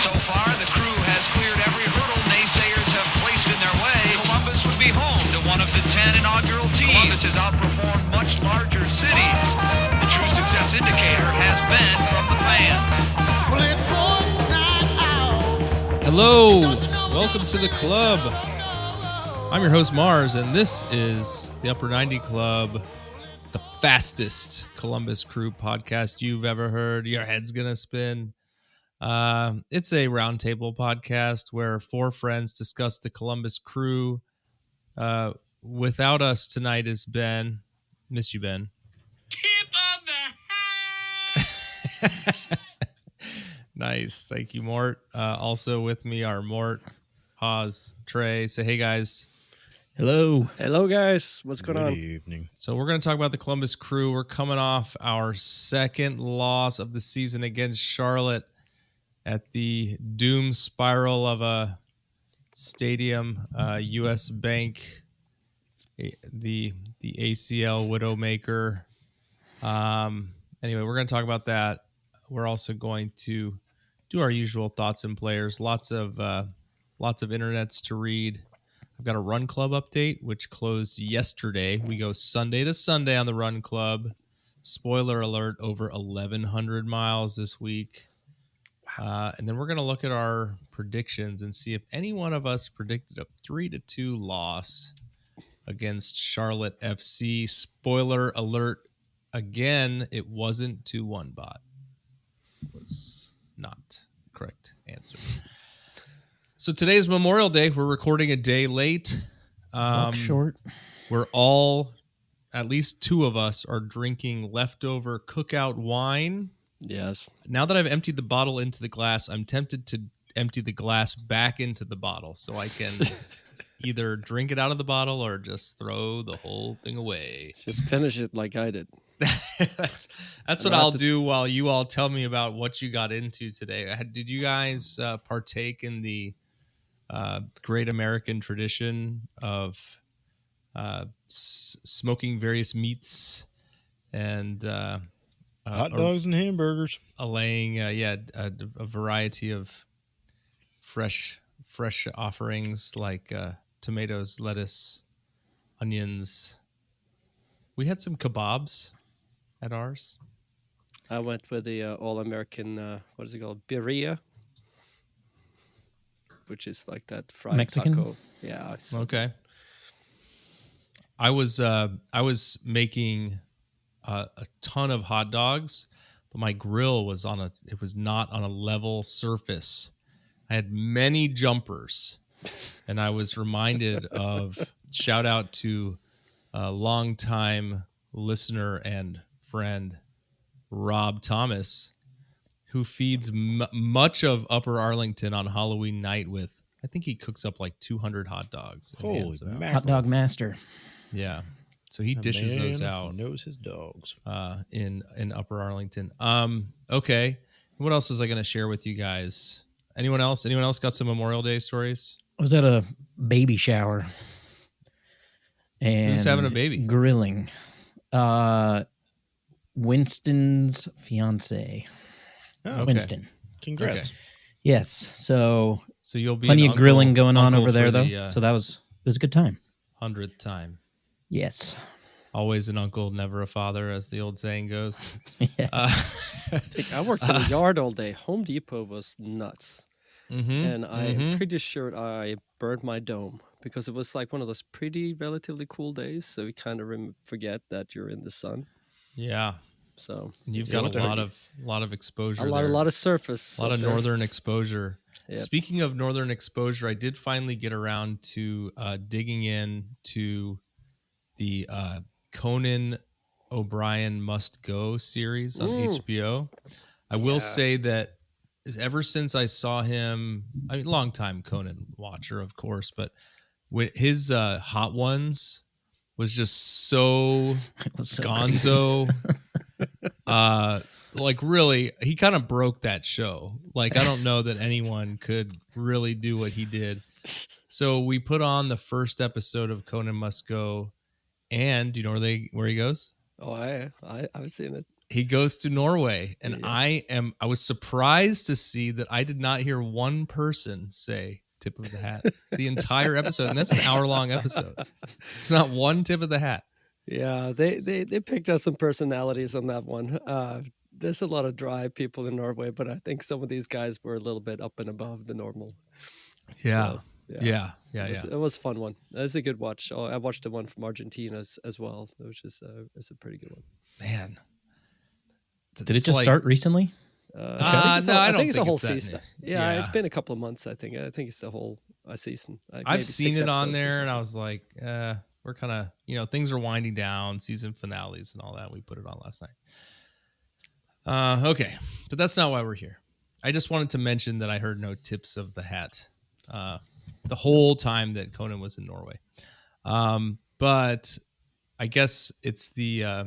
So far, the crew has cleared every hurdle naysayers have placed in their way. Columbus would be home to one of the 10 inaugural teams. Columbus has outperformed much larger cities. The true success indicator has been from the fans. Well, it's going night out. Hello, welcome to the club. I'm your host Mars, and this is the Upper 90 Club, the fastest Columbus Crew podcast you've ever heard. Your head's gonna spin. It's a roundtable podcast where four friends discuss the Columbus Crew. Without us tonight is Ben. Miss you, Ben. Tip of the hat. Nice, thank you, Mort. Also with me are Mort, Haas, Trey. Say hey, guys. Hello. Hello, guys. What's going on? Good evening. So we're going to talk about the Columbus Crew. We're coming off our second loss of the season against Charlotte at the doom spiral of a stadium, U.S. Bank, the ACL Widowmaker. Anyway, we're going to talk about that. We're also going to do our usual thoughts and players. Lots of internets to read. I've got a Run Club update, which closed yesterday. We go Sunday to Sunday on the Run Club. Spoiler alert, over 1,100 miles this week. And then we're going to look at our predictions and see if any one of us predicted a 3-2 loss against Charlotte FC. Spoiler alert, again, it wasn't 2-1 bot. It was not the correct answer. So today is Memorial Day. We're recording a day late. Short. We're all, at least two of us, are drinking leftover cookout wine. Yes. Now that I've emptied the bottle into the glass, I'm tempted to empty the glass back into the bottle so I can either drink it out of the bottle or just throw the whole thing away. Just finish it like I did. That's what I'll do while you all tell me about what you got into today. Did you guys partake in the great American tradition of smoking various meats and hot dogs and hamburgers, allaying a variety of fresh offerings like tomatoes, lettuce, onions. We had some kebabs at ours. I went with the all-American, what is it called? Birria, which is like that fried Mexican taco. Yeah. Okay. I was making a ton of hot dogs, but my grill was not on a level surface. I had many jumpers, and I was reminded of shout out to a longtime listener and friend Rob Thomas, who feeds much of Upper Arlington on Halloween night with, I think he cooks up like 200 hot dogs. Holy mackerel. Hot dog master. Yeah. So he dishes those out. Knows his dogs. In Upper Arlington. Okay. What else was I going to share with you guys? Anyone else got some Memorial Day stories? I was at a baby shower. And who's having a baby? Grilling. Winston's fiance. Oh, okay. Winston. Congrats. Okay. Yes. So you'll be plenty an of grilling uncle- going on uncle over there, for though. the, So it was a good time. 100th time. Yes. Always an uncle, never a father, as the old saying goes. Yeah. I worked in the yard all day. Home Depot was nuts. Mm-hmm, And I'm pretty sure I burned my dome because it was like one of those pretty relatively cool days. So you kind of forget that you're in the sun. Yeah. So And you've got a lot of exposure. a lot of surface. A lot of northern exposure. Yep. Speaking of northern exposure, I did finally get around to digging in to the Conan O'Brien Must Go series on HBO. I will say that ever since I saw him, I mean, long time Conan watcher, of course, but with his Hot Ones was just so gonzo. Like really, he kind of broke that show. Like I don't know that anyone could really do what he did. So we put on the first episode of Conan Must Go, and do you know where he goes? Oh, I've seen it. he goes to Norway, and Yeah. I was surprised to see that I did not hear one person say tip of the hat the entire episode, and that's an hour-long episode. It's not one tip of the hat. Yeah, they picked out some personalities on that one. There's a lot of dry people in Norway, but I think some of these guys were a little bit up and above the normal. Yeah. So, Yeah. It was a fun one. It was a good watch. Oh, I watched the one from Argentina as well, which is it's a pretty good one. Man. Did it just start recently? I think no, I don't think it's a think whole it's that season. new. Yeah, Yeah. it's been a couple of months. I think it's the whole season. Like maybe I've seen 6 it on episodes or there, and I something. was like, we're kind of, things are winding down, season finales and all that. We put it on last night. Okay, but that's not why we're here. I just wanted to mention that I heard no tips of the hat the whole time that Conan was in Norway. But I guess it's the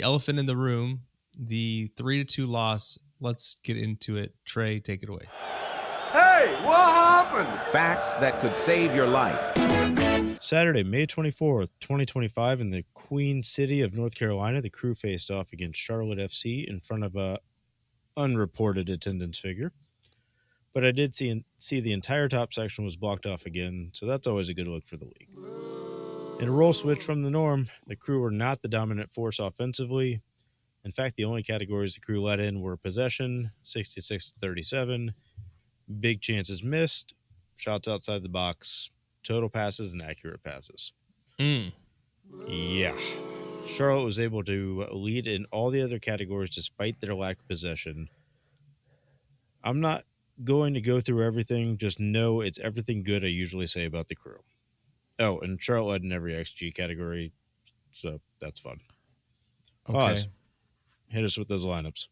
elephant in the room, the 3-2 loss. Let's get into it. Trey, take it away. Hey, what happened? Facts that could save your life. Saturday, May 24th, 2025, in the Queen City of North Carolina, the Crew faced off against Charlotte FC in front of a unreported attendance figure. But I did see the entire top section was blocked off again, so that's always a good look for the league. In a role switch from the norm, the Crew were not the dominant force offensively. In fact, the only categories the Crew let in were possession, 66-37, big chances missed, shots outside the box, total passes, and accurate passes. Yeah. Charlotte was able to lead in all the other categories despite their lack of possession. I'm not going to go through everything, just know it's everything good I usually say about the Crew. Oh, and Charlotte led in every XG category, so that's fun. Okay. Pause. Hit us with those lineups.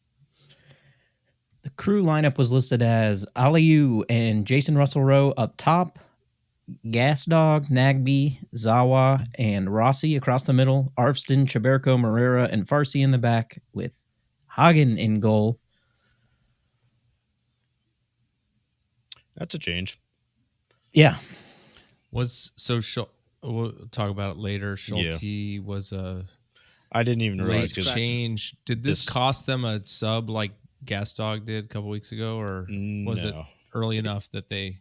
The Crew lineup was listed as Aliyu and Jason Russell Rowe up top, Gas Dog, Nagby, Zawa, and Rossi across the middle, Arvston, Chaberco, Morera, and Farsi in the back, with Hagen in goal. That's a change. Yeah. We'll talk about it later. Schulte was a I didn't even realize late because change. Did this cost them a sub like Gas Dog did a couple weeks ago, or was it early enough that they?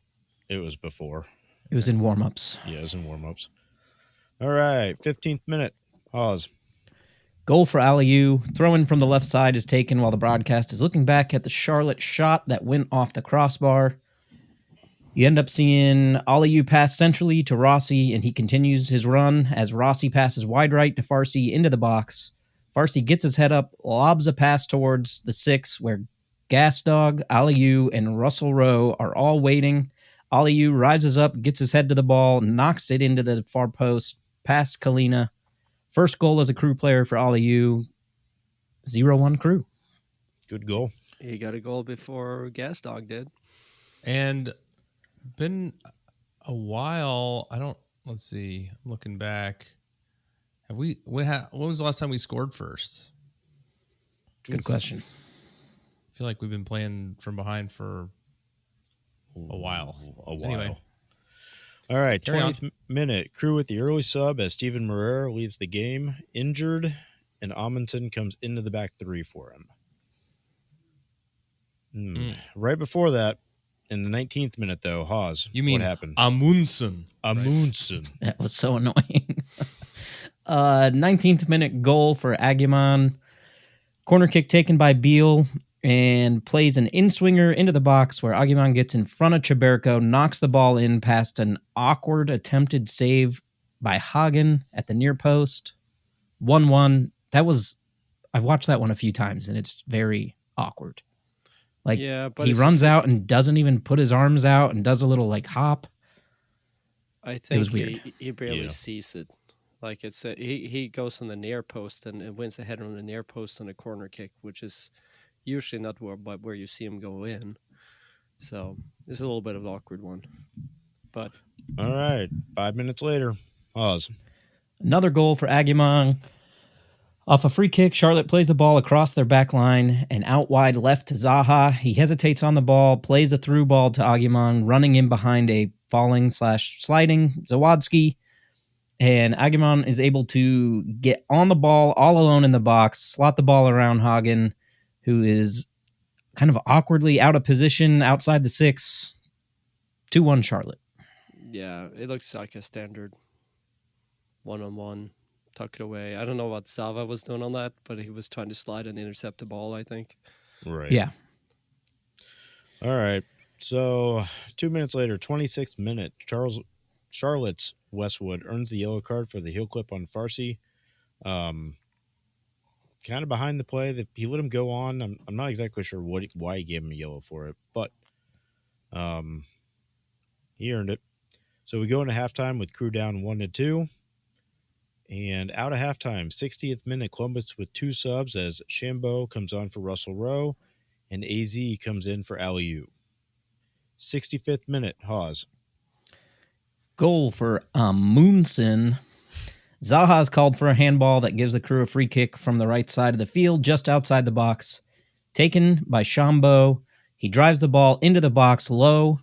It was before. It was in warm-ups. Yeah, it was in warm-ups. All right, 15th minute. Pause. Goal for Aliyu. Throw-in from the left side is taken while the broadcast is looking back at the Charlotte shot that went off the crossbar. You end up seeing Aliyu pass centrally to Rossi, and he continues his run as Rossi passes wide right to Farsi into the box. Farsi gets his head up, lobs a pass towards the 6, where Gas Dog, Aliyu, and Russell Rowe are all waiting. Aliyu rises up, gets his head to the ball, knocks it into the far post, past Kalina. First goal as a Crew player for Aliyu. 0-1 Crew. Good goal. He got a goal before Gas Dog did. And been a while. Let's see. I'm looking back. When was the last time we scored first? Good question. I feel like we've been playing from behind for a while. Anyway. All right, Carry 20th minute. Crew with the early sub as Steven Morera leads the game, injured, and Amundsen comes into the back 3 for him. Right before that, in the 19th minute, though, Haas, You mean what happened? Amundsen? Amundsen. That was so annoying. 19th minute goal for Aguiman. Corner kick taken by Beal and plays an in-swinger into the box where Aguiman gets in front of Chaberco, knocks the ball in past an awkward attempted save by Hagen at the near post. 1-1. I've watched that one a few times, and it's very awkward. Like, Yeah, but he it's a runs trick. out and doesn't even put his arms out and does a little, like, hop. I think was weird. he barely Yeah. sees it. Like it's he goes on the near post and wins a header on the near post on a corner kick, which is usually not where you see him go in. So it's a little bit of an awkward one. But All right, 5 minutes later, Haas. Another goal for Aguiman. Off a free kick, Charlotte plays the ball across their back line and out wide left to Zaha. He hesitates on the ball, plays a through ball to Aguiman, running in behind a falling/sliding Zawadzki. and Agamon is able to get on the ball all alone in the box, slot the ball around Hagen, who is kind of awkwardly out of position outside the 6. 2-1 Charlotte. Yeah, it looks like a standard one-on-one, tuck it away. I don't know what Sava was doing on that, but he was trying to slide and intercept the ball, I think. Right. Yeah. All right. So 2 minutes later, 26th minute, Charlotte's Westwood earns the yellow card for the heel clip on Farsi. Kind of behind the play. He let him go on. I'm not exactly sure why he gave him a yellow for it, but he earned it. So we go into halftime with Crew down 1-2. And out of halftime, 60th minute, Columbus with 2 subs as Shambo comes on for Russell Rowe and AZ comes in for Aliu. 65th minute, Hawes. Goal for Amundsen. Zaha's called for a handball that gives the Crew a free kick from the right side of the field, just outside the box. Taken by Shambo. He drives the ball into the box low.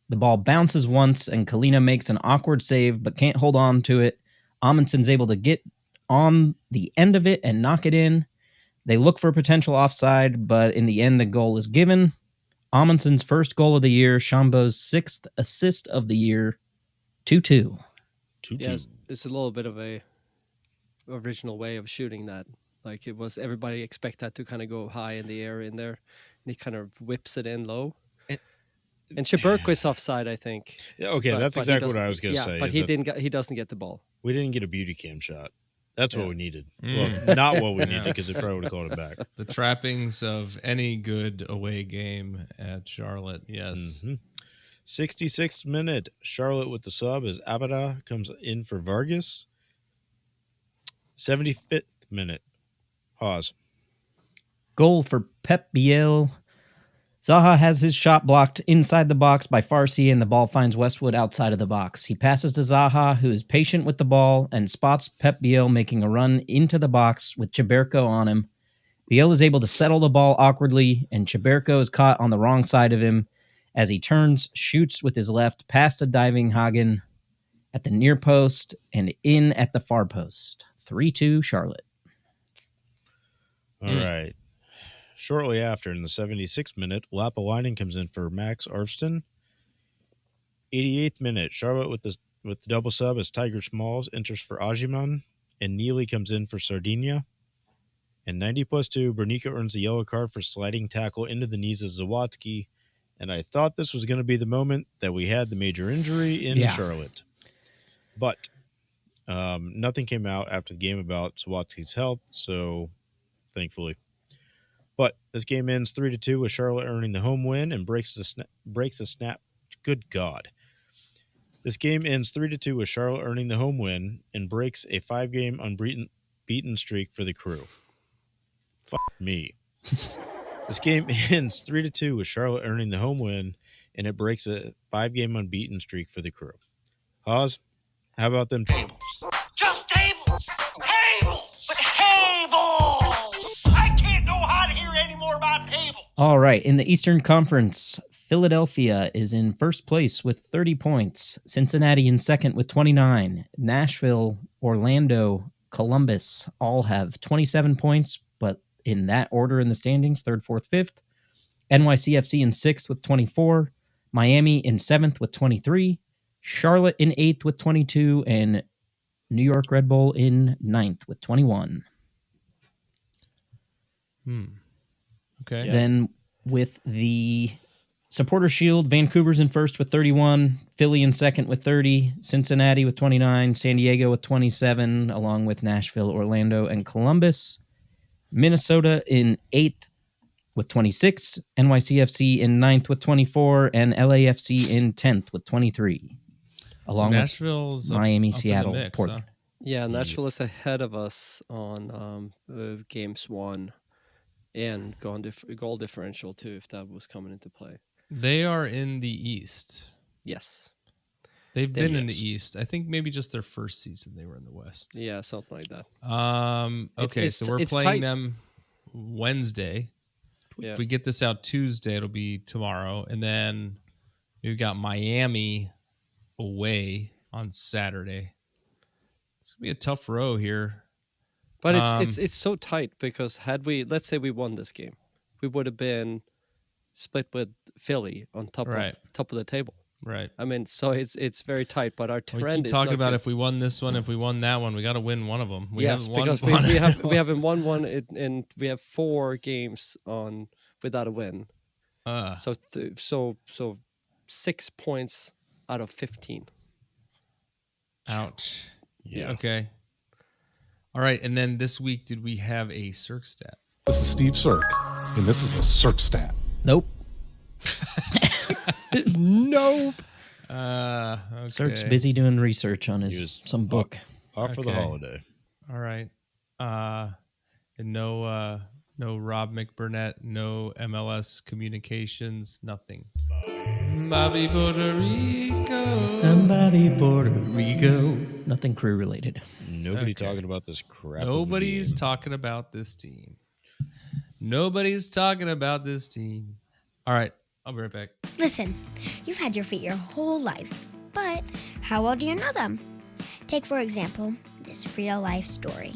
The ball bounces once, and Kalina makes an awkward save, but can't hold on to it. Amundsen's able to get on the end of it and knock it in. They look for potential offside, but in the end, the goal is given. Amundsen's first goal of the year, Shambo's 6th assist of the year, 2-2. 2-2. Yeah, it's a little bit of a original way of shooting that. Like, it was, everybody expect that to kind of go high in the air in there, and he kind of whips it in low. And Shaburko is offside, I think. Yeah, okay, that's exactly what I was going to say. But he doesn't get the ball. We didn't get a beauty cam shot. That's what we needed. Mm. Well, not what we needed, because they probably would have called it back. The trappings of any good away game at Charlotte, yes. Mm-hmm. 66th minute, Charlotte with the sub as Avada comes in for Vargas. 75th minute, Hawes. Goal for Pep Biel. Zaha has his shot blocked inside the box by Farsi, and the ball finds Westwood outside of the box. He passes to Zaha, who is patient with the ball, and spots Pep Biel making a run into the box with Chaberko on him. Biel is able to settle the ball awkwardly, and Chaberko is caught on the wrong side of him as he turns, shoots with his left past a diving Hagen at the near post and in at the far post. 3-2 Charlotte. All right. Shortly after, in the 76th minute, Lapalainen comes in for Max Arvston. 88th minute, Charlotte with the double sub as Tiger Smalls enters for Ajiman, and Neely comes in for Sardinia. And 90+2, Bernica earns the yellow card for sliding tackle into the knees of Zawadzki. And I thought this was going to be the moment that we had the major injury in Charlotte. But nothing came out after the game about Zawadzki's health, so thankfully. But this game ends 3-2 with Charlotte earning the home win and breaks the snap. Good God. This game ends 3-2 with Charlotte earning the home win and breaks a 5-game unbeaten streak for the Crew. Fuck me. This game ends 3-2 with Charlotte earning the home win, and it breaks a 5-game unbeaten streak for the Crew. Hawes, how about them tables? Just tables! Tables! Tables! I can't know how to hear any more about tables! All right, in the Eastern Conference, Philadelphia is in first place with 30 points. Cincinnati in second with 29. Nashville, Orlando, Columbus all have 27 points, but in that order in the standings, third, fourth, fifth. NYCFC in sixth with 24. Miami in seventh with 23. Charlotte in eighth with 22. And New York Red Bull in ninth with 21. Okay. Then with the Supporter Shield, Vancouver's in first with 31, Philly in second with 30, Cincinnati with 29, San Diego with 27, along with Nashville, Orlando, and Columbus. Minnesota in eighth with 26, NYCFC in ninth with 24, and LAFC in 10th with 23. Along so Nashville's with Miami, up Seattle, in the mix, Portland. Yeah, Nashville is ahead of us on games won and goal differential too, if that was coming into play. They are in the East. Yes. They've been in the East. I think maybe just their first season they were in the West. Yeah, something like that. Okay, so we're playing them Wednesday. Yeah. If we get this out Tuesday, it'll be tomorrow. And then we've got Miami away on Saturday. It's gonna be a tough row here. But it's so tight because let's say we won this game, we would have been split with Philly on top of the table. Right. I mean, so it's very tight. But our trend We keep is talking not about good. if we won this one, if we won that one, we got to win one of them. We Yes, haven't won because one. we haven't won one, and we have 4 games on without a win. So 6 points out of 15. Ouch. Yeah. Okay. All right, and then this week, did we have a Cirque stat? This is Steve Cirque, and this is a Cirque stat. Nope. Nope. Okay. Cirque's busy doing research on He was some book. Off for the Okay. holiday. All right. And no Rob McBurnett, no MLS communications, nothing. Bobby Puerto Rico. Somebody Puerto Rico. Nothing crew related. Nobody Okay. talking about this crap. Nobody's of a game. talking about this team. Nobody's talking about this team. All right. I'll be right back. Listen, you've had your feet your whole life, but how well do you know them? Take, for example, this real life story.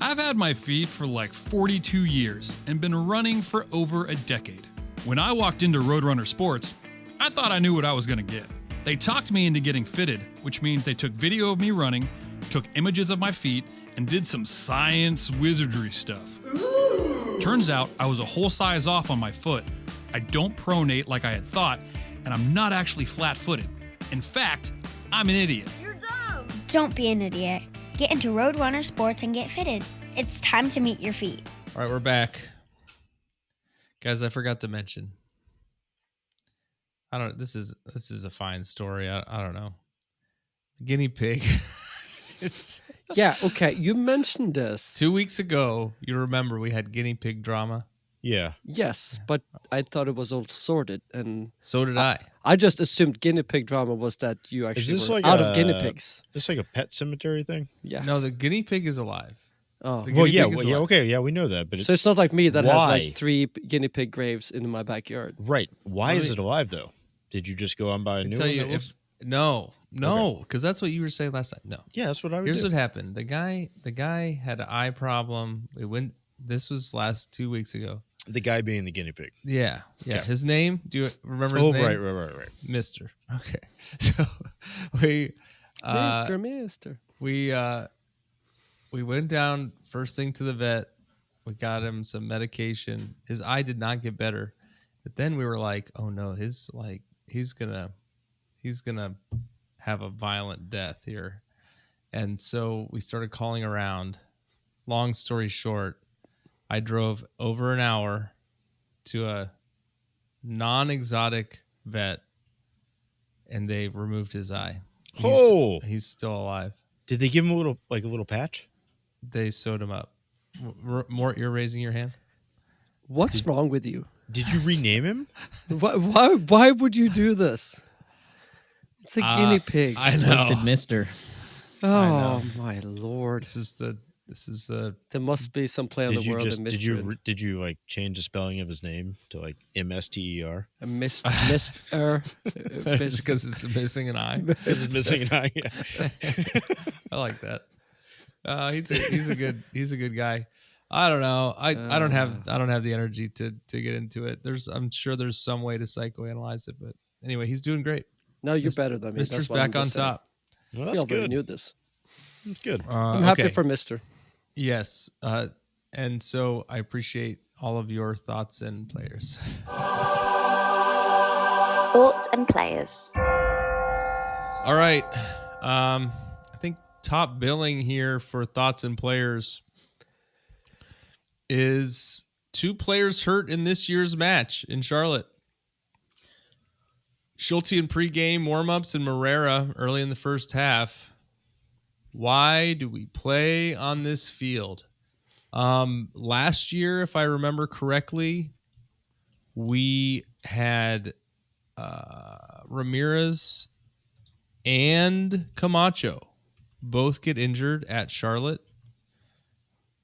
I've had my feet for like 42 years and been running for over a decade. When I walked into Roadrunner Sports, I thought I knew what I was going to get. They talked me into getting fitted, which means they took video of me running, took images of my feet, and did some science wizardry stuff. Turns out I was a whole size off on my foot. I don't pronate like I had thought, and I'm not actually flat-footed. In fact, I'm an idiot. Don't be an idiot. Get into Roadrunner Sports and get fitted. It's time to meet your feet. All right, we're back. Guys, I forgot to mention. This is a fine story. I don't know. The guinea pig. It's Yeah. Okay. You mentioned this. 2 weeks ago, you remember we had guinea pig drama. Yeah. Yes, but I thought it was all sorted, and So did I. I just assumed guinea pig drama was that you actually this were like out of guinea pigs. This like a pet cemetery thing? Yeah. No, the guinea pig is alive. Oh. The Well, guinea yeah, pig is well, yeah, alive. okay, yeah, we know that, but So it's not like me that has Why? like 3 guinea pig graves in my backyard. right. Why Let is me- it alive though? Did you just go on by a I new tell one? you, that looks- if no, because that's what you were saying last time. No, yeah, that's what I would here's do. what happened. The guy had an eye problem. It went. This was last 2 weeks ago. The guy being the guinea pig. Yeah. Okay. His name? Do you remember his Oh, name? right. Mister. Okay. So we Mister. we went down first thing to the vet. We got him some medication. His eye did not get better. But then we were like, oh no, he's gonna have a violent death here. And so we started calling around. Long story short, I drove over an hour to a non-exotic vet, and they removed his eye. He's still alive. Did they give him a little patch? They sewed him up. Mort, you're raising your hand? What's wrong with you? Did you rename him? Why would you do this? It's a guinea pig. I know. Twisted Mister. Oh my lord! This is the There must be some play on Did the you world just and did you like change the spelling of his name to like MSTER? Mister. just because it's missing an eye. It's missing an eye. I like that. He's a good guy. I don't know. I don't have the energy to get into it. I'm sure there's some way to psychoanalyze it, but anyway, he's doing great. No, you're better than me. Mister's That's what I'm back on just saying. top. Well, We that's already good. knew this. That's good. I'm happy okay. for Mister. Yes. And so I appreciate all of your thoughts and players. Thoughts and players. All right. I think top billing here for thoughts and players is 2 players hurt in this year's match in Charlotte. Schulte in pregame warmups and Morera early in the first half. Why do we play on this field? Last year, if I remember correctly, we had Ramirez and Camacho both get injured at Charlotte.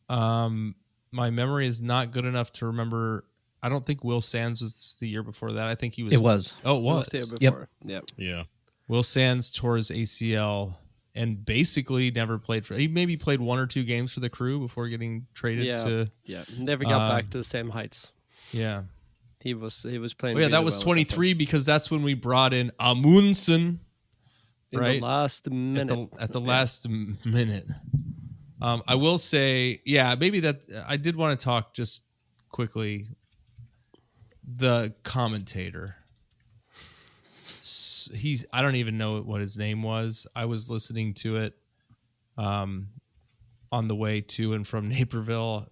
My memory is not good enough to remember. I don't think Will Sands was the year before that. I think he was. It was. Oh, it was. The year Yep. before. Yep. Yeah. Will Sands tore his ACL and basically never played for. He maybe played 1 or 2 games for the Crew before getting traded to. Yeah, never got back to the same heights. Yeah, he was playing. Oh yeah, really that was well 23 because that's when we brought in Amundsen. in Right, the last minute. At the last minute. I will say, yeah, maybe that I did want to talk just quickly. The commentator. I don't even know what his name was. I was listening to it on the way to and from Naperville.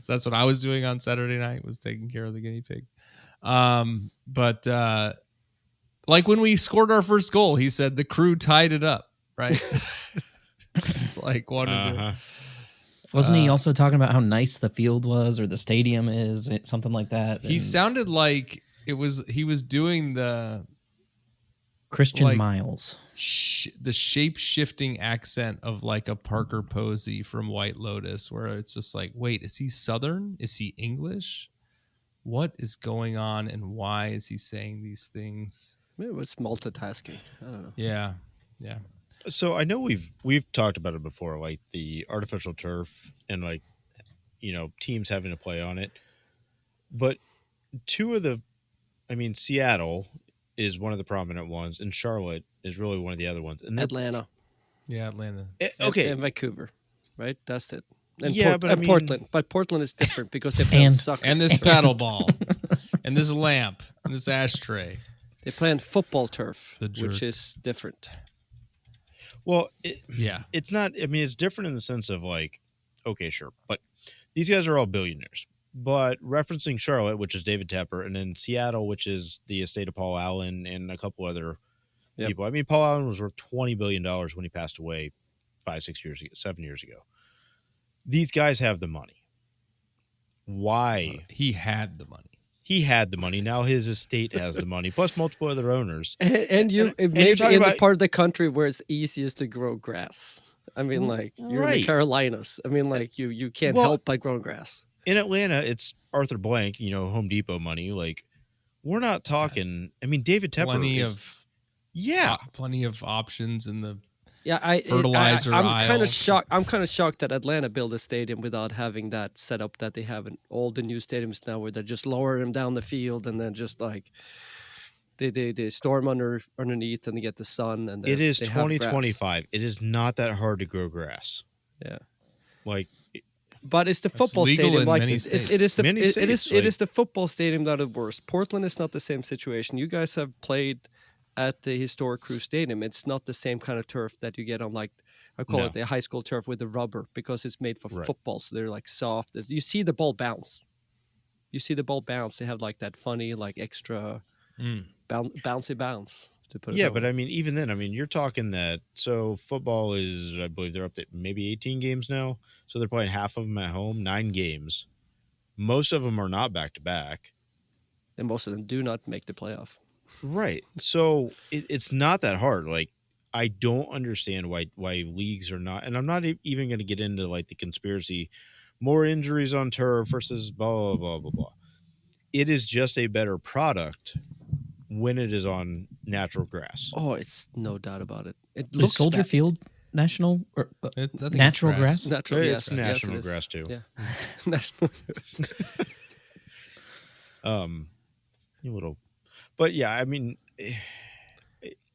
So that's what I was doing on Saturday night, was taking care of the guinea pig. But like when we scored our first goal, he said the Crew tied it up, right? It's like 1-0. Wasn't he also talking about how nice the field was or the stadium is, something like that? He sounded like he was doing the Christian Miles, the shape-shifting accent of like a Parker Posey from White Lotus, where it's just like, wait, is he Southern? Is he English? What is going on, and why is he saying these things? It was multitasking. I don't know. Yeah. So I know we've talked about it before, like the artificial turf and like, teams having to play on it. But Seattle is one of the prominent ones, and Charlotte is really one of the other ones. And Atlanta. Yeah, Atlanta. Okay. And Vancouver, right? That's it. And Portland. But Portland is different because they play on soccer. And this paddle ball. And this lamp. And this ashtray. They play on football turf, The jerk. which is different. Well, yeah, it's not. I mean, it's different in the sense of like, okay, sure, but these guys are all billionaires. But referencing Charlotte, which is David Tepper, and then Seattle, which is the estate of Paul Allen and a couple other people. I mean, Paul Allen was worth $20 billion when he passed away 7 years ago. These guys have the money. Why? He had the money. He had the money. Now his estate has the money, plus multiple other owners. And you're maybe in the part of the country where it's easiest to grow grass. I mean, like, you're in the Carolinas. I mean, like, you can't help but grow grass. In Atlanta, it's Arthur Blank, Home Depot money. Like, we're not talking. I mean, David Tepper plenty of options in the fertilizer aisle. I'm kind of shocked. I'm kind of shocked that Atlanta built a stadium without having that setup that they have in all the new stadiums now, where they just lower them down the field and then just like they storm underneath and they get the sun. And it is 2025. It is not that hard to grow grass. Yeah, like. But it's the football stadium. Like it is the football stadium that is worse. Portland is not the same situation. You guys have played at the historic Crew Stadium. It's not the same kind of turf that you get on, like, I call it the high school turf with the rubber, because it's made for football. So they're like soft. You see the ball bounce. They have like that funny, like extra bouncy bounce. To put it but I mean, even then, I mean, you're talking that. So football is, I believe they're up to maybe 18 games now. So they're playing half of them at home, 9 games. Most of them are not back to back, and most of them do not make the playoff. Right. So it's not that hard. Like, I don't understand why leagues are not, and I'm not even going to get into like the conspiracy, more injuries on turf versus blah, blah, blah, blah, blah. It is just a better product when it is on natural grass. Oh, it's no doubt about it. It looks Soldier Field national or natural grass? Natural, it's national grass too. Yeah. Little. But yeah, I mean,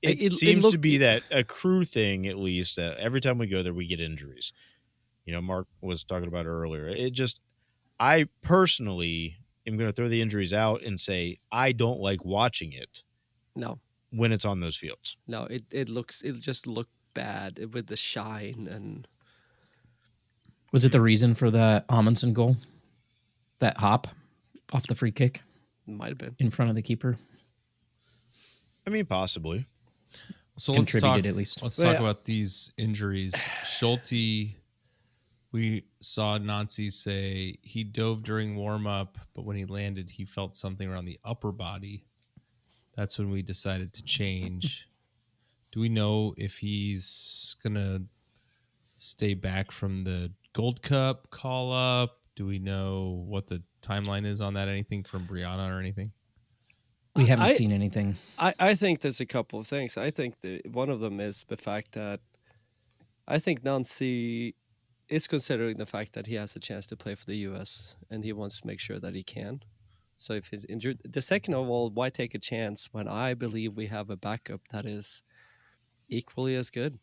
it seems to be that a Crew thing, at least, that every time we go there, we get injuries. Mark was talking about it earlier. I personally am going to throw the injuries out and say, I don't like watching it. No. When it's on those fields. No, it just looked bad with the shine. And was it the reason for the Amundsen goal? That hop off the free kick? Might have been. In front of the keeper? I mean, possibly. So contributed at least. Let's talk about these injuries. Schulte, we saw Nancy say he dove during warm-up, but when he landed, he felt something around the upper body. That's when we decided to change. Do we know if he's going to stay back from the Gold Cup call-up? Do we know what the timeline is on that? Anything from Brianna or anything? We haven't seen anything. I think there's a couple of things. I think one of them is the fact that I think Nancy is considering the fact that he has a chance to play for the U.S. and he wants to make sure that he can. So if he's injured, the second of all, why take a chance when I believe we have a backup that is equally as good?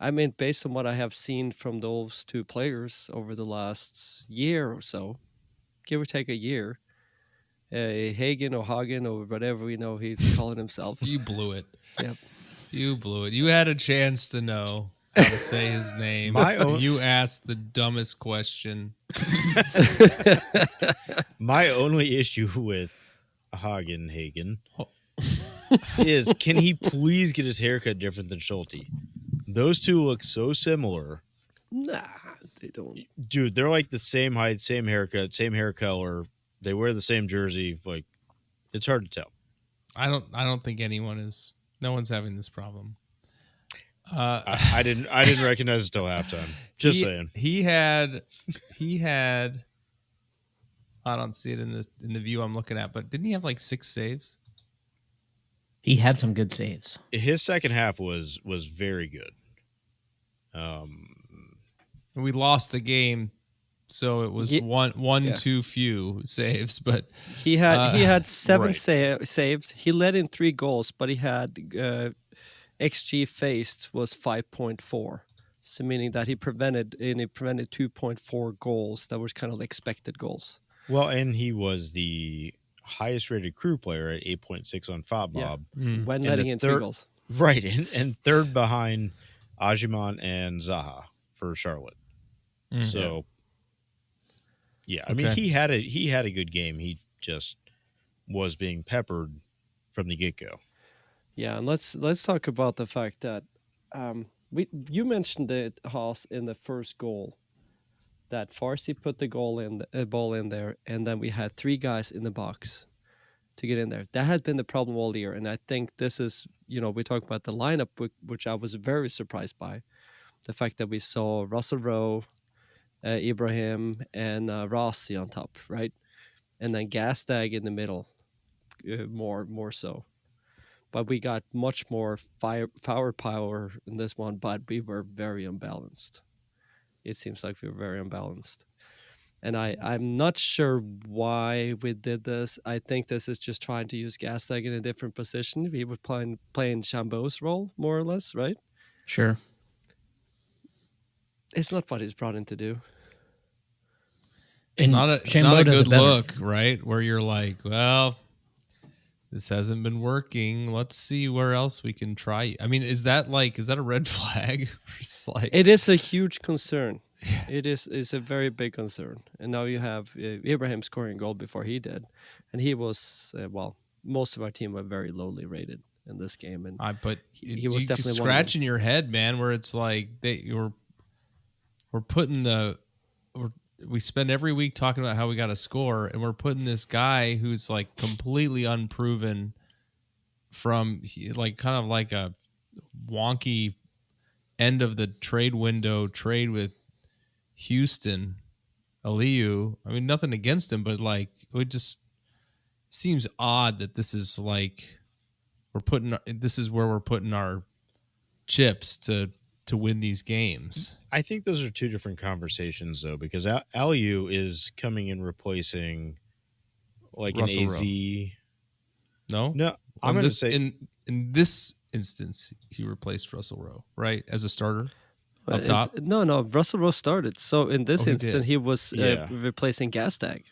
I mean, based on what I have seen from those two players over the last year or so, give or take a year, Hagen or Hagen or whatever we know he's calling himself. You blew it. Yep. You blew it. You had a chance to know how to say his name. You asked the dumbest question. My only issue with Hagen is, can he please get his haircut different than Schulte? Those two look so similar. Nah, they don't. Dude, they're like the same height, same haircut, same hair color. They wear the same jersey. Like, it's hard to tell. I don't think anyone is. No one's having this problem. I didn't recognize it till halftime. Just saying. He had. I don't see it in the view I'm looking at, but didn't he have like 6 saves? He had some good saves. His second half was very good. We lost the game, so it was one too few saves. But he had 7 saves. He let in 3 goals, but he had XG faced was 5.4. So meaning that he prevented 2.4 goals that was kind of expected goals. Well, and he was the highest rated crew player at 8.6 on FOBMOB. When letting in 3 goals. Right, and third behind Ajimon and Zaha for Charlotte. So, yeah, I mean, he had a good game. He just was being peppered from the get-go. Yeah, and let's talk about the fact that you mentioned it, Haas, in the first goal, that Farsi put the ball in there, and then we had 3 guys in the box to get in there. That has been the problem all year, and I think this is, we talk about the lineup, which I was very surprised by. The fact that we saw Russell Rowe, Ibrahim, and Rossi on top, right? And then Gastag in the middle, more so. But we got much more firepower in this one, but we were very unbalanced. It seems like we were very unbalanced. And I'm not sure why we did this. I think this is just trying to use Gastag in a different position. We were playing Chambeau's role, more or less, right? Sure. It's not what he's brought in to do. It's not a good look, right? Where you're like, well, this hasn't been working. Let's see where else we can try. I mean, is that a red flag? It is a huge concern. Yeah. It's a very big concern. And now you have Ibrahim scoring a goal before he did. And he was, most of our team were very lowly rated in this game. And but he was definitely scratching your head, man, where it's like we're putting we spend every week talking about how we got to score, and we're putting this guy who's like completely unproven from like kind of like a wonky end of the trade window trade with Houston, Aliyu. I mean, nothing against him, but like it just seems odd that this is like this is where we're putting our chips to win these games. I think those are 2 different conversations, though, because Aliyu is coming in replacing like Russell an AZ. Rowe. No, I'm going to say in this instance, he replaced Russell Rowe, right, as a starter up top. No, Russell Rowe started. So in this instance, he was replacing Gastag,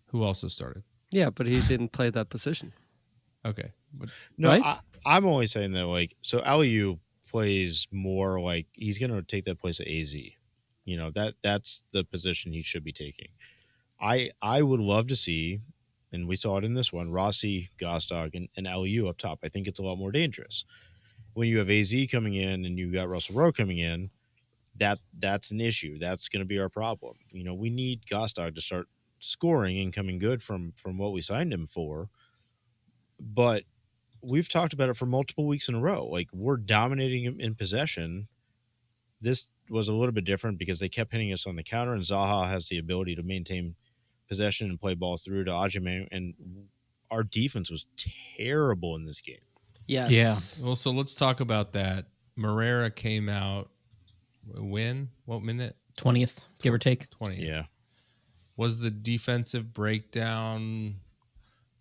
who also started. Yeah, but he didn't play that position. Okay, no, right? I'm only saying that, like, so Aliyu plays more like he's going to take that place at AZ. That's the position he should be taking. I would love to see, and we saw it in this one, Rossi, Gostog, and Aliyu up top. I think it's a lot more dangerous. When you have AZ coming in and you got Russell Rowe coming in, that's an issue. That's going to be our problem. We need Gostog to start scoring and coming good from what we signed him for. But we've talked about it for multiple weeks in a row. Like, we're dominating him in possession. This was a little bit different because they kept hitting us on the counter, and Zaha has the ability to maintain possession and play balls through to Ajime, and our defense was terrible in this game. Yes. Yeah. Well, so let's talk about that. Morera came out. When? What minute? 20th, give or take. 20th. Yeah. Was the defensive breakdown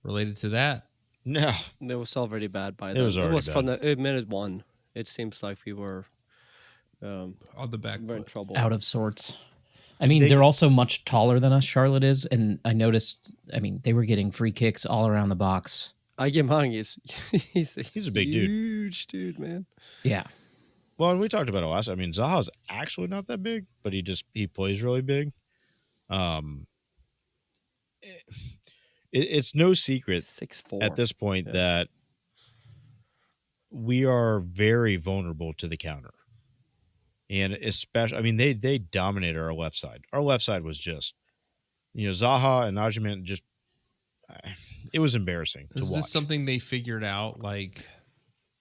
related to that? No. It was already bad by It then. was already It was from bad. the minute 1. It seems like we were On the back we're in foot. trouble. Out of sorts. I mean, they're also much taller than us, Charlotte is, and I noticed, they were getting free kicks all around the box. Agyemang is He's a big dude. huge dude, man. Yeah. Well, and we talked about it last. I mean, Zaha's actually not that big, but he plays really big. It's no secret 6'4" at this point that we are very vulnerable to the counter. And especially, they dominated our left side. Our left side was just, Zaha and Najman just, it was embarrassing to watch. Is this something they figured out, like,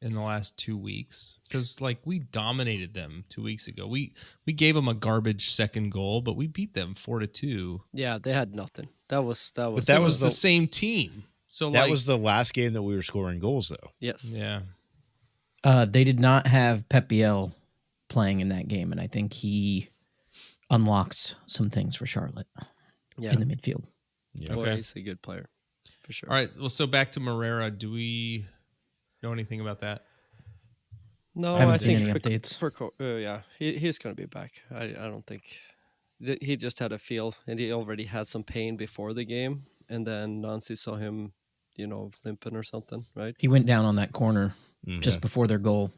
in the last 2 weeks? Because, like, we dominated them 2 weeks ago. We gave them a garbage second goal, but we beat them 4-2. Yeah, they had nothing. That was But that was the same team. So that like, was the last game that we were scoring goals, though. Yes. Yeah. They did not have Pep Biel playing in that game, and I think he unlocks some things for Charlotte in the midfield. Yeah. Well, Okay. he's a good player, for sure. All right. Well, so back to Morera. Do we know anything about that? No, I haven't I seen think any updates. yeah, he's going to be back. I don't think he just had a feel, and he already had some pain before the game, and then Nancy saw him, limping or something, right? He went down on that corner just before their goal.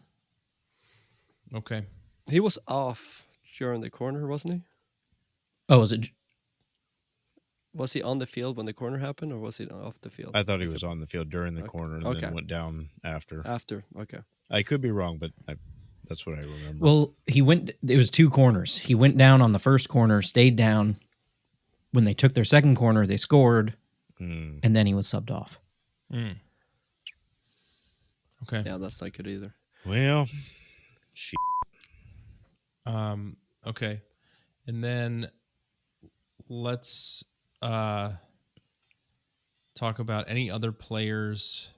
Okay. He was off during the corner, wasn't he? Oh, was it? Was he on the field when the corner happened, or was he off the field? I thought he was on the field during the corner and Okay. then went down after. After, okay. I could be wrong, but that's what I remember. Well, it was 2 corners. He went down on the first corner, stayed down. When they took their second corner, they scored, and then he was subbed off. Mm. Okay. Yeah, that's not good either. Well, Okay. And then let's talk about any other players.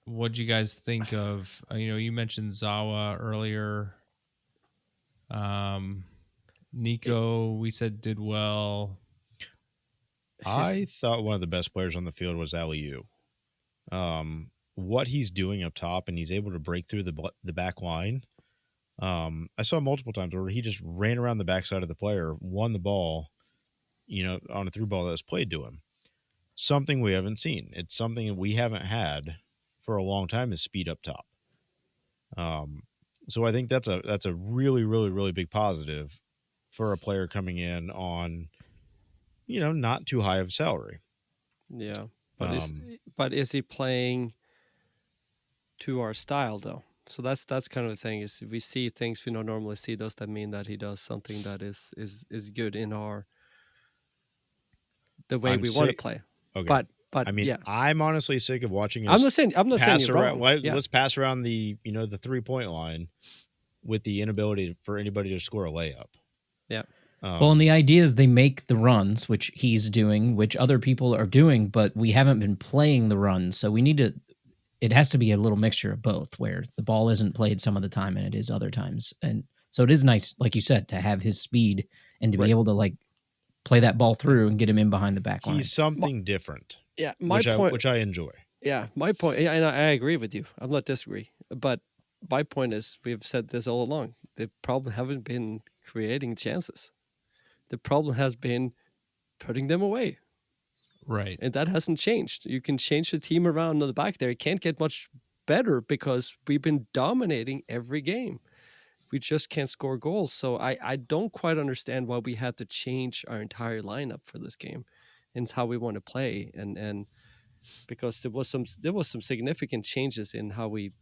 What'd you guys think of? You mentioned Zawa earlier. Nico, we said did well. I thought one of the best players on the field was Aliou. What he's doing up top, and he's able to break through the back line. I saw multiple times where he just ran around the backside of the player, won the ball, on a through ball that was played to him. Something we haven't seen. It's something that we haven't had for a long time, is speed up top. So I think that's a really, really, really big positive for a player coming in on, not too high of a salary. Yeah, but is he playing to our style though? So that's kind of the thing. Is if we see things we don't normally see, does that mean that he does something that is good in the way we want to play? Okay, but yeah. I'm honestly sick of watching us. I'm not saying you're around. wrong. Yeah. Let's pass around the the 3-point line with the inability for anybody to score a layup. Yeah. Well, and the idea is they make the runs, which he's doing, which other people are doing, but we haven't been playing the runs. So we need to, it has to be a little mixture of both, where the ball isn't played some of the time and it is other times. And so it is nice, like you said, to have his speed and to be able to play that ball through and get him in behind the back line. He's something different. Yeah. Which I enjoy. Yeah. My point, and I agree with you. I'm not disagree. But my point is, we've said this all along. The problem haven't been creating chances. The problem has been putting them away. Right. And that hasn't changed. You can change the team around on the back there. It can't get much better because we've been dominating every game. We just can't score goals. So I don't quite understand why we had to change our entire lineup for this game. And it's how we want to play. And because there was some significant changes in how we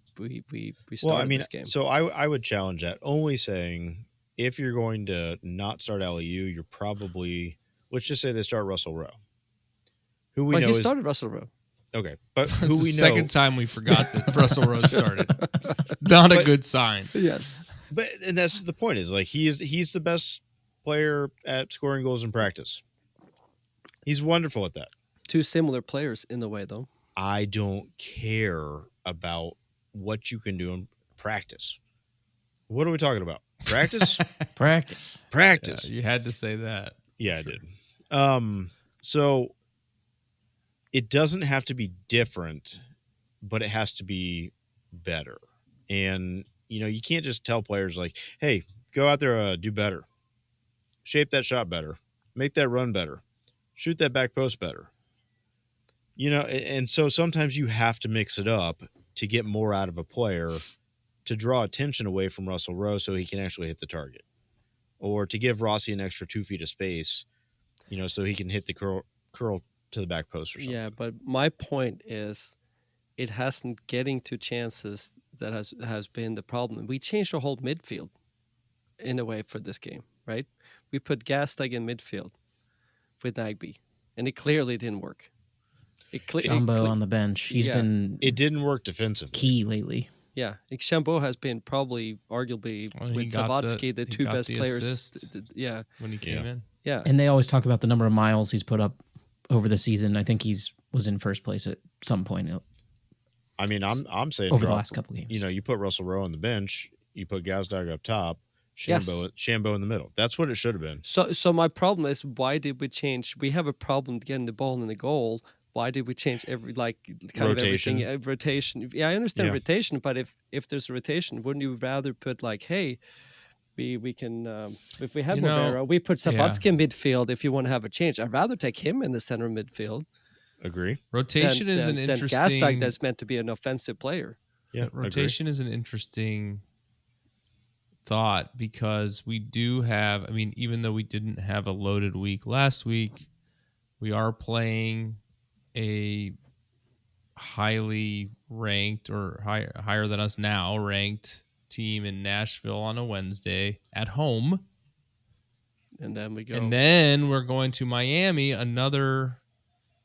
started this game. So I would challenge that, only saying if you're going to not start Aliou, you're probably, let's just say they start Russell Rowe, who we know he started Russell Rowe. Okay, but who it's we the know, second time we forgot that Russell Rowe started. Not a good sign. Yes, and that's the point. Is he's the best player at scoring goals in practice. He's wonderful at that. Two similar players in a way, though. I don't care about what you can do in practice. What are we talking about? Practice? Practice. Practice. Yeah, you had to say that. Yeah, I did. So it doesn't have to be different, but it has to be better. And, you can't just tell players like, hey, go out there, do better. Shape that shot better. Make that run better. Shoot that back post better. And so sometimes you have to mix it up to get more out of a player, to draw attention away from Russell Rowe so he can actually hit the target, or to give Rossi an extra 2 feet of space, so he can hit the curl to the back post or something. Yeah, but my point is it hasn't getting to chances that has been the problem. We changed the whole midfield in a way for this game, right? We put Gastag in midfield with Nagby, and it clearly didn't work. Jumbo on the bench. He's been It didn't work defensively. key lately. Yeah, Chambo has been probably, arguably, with Savatsky, the two best players. Yeah, when he came in. Yeah, and they always talk about the number of miles he's put up over the season. I think was in first place at some point. I mean, I'm saying over the last couple games. You put Russell Rowe on the bench, you put Gazdag up top, Shambo in the middle. That's what it should have been. So my problem is, why did we change? We have a problem getting the ball in the goal. Why did we change rotation? Rotation. Yeah, I understand rotation, but if there's a rotation, wouldn't you rather put like, hey, we can if we have Rivera, we put Sabatsky in midfield. If you want to have a change, I'd rather take him in the center midfield. Agree. Rotation is an interesting. Gastag that's meant to be an offensive player. Yeah, rotation is an interesting thought because we do have. I mean, even though we didn't have a loaded week last week, we are playing a highly ranked or higher than us now ranked team in Nashville on a Wednesday at home. And then we go. And then we're going to Miami, another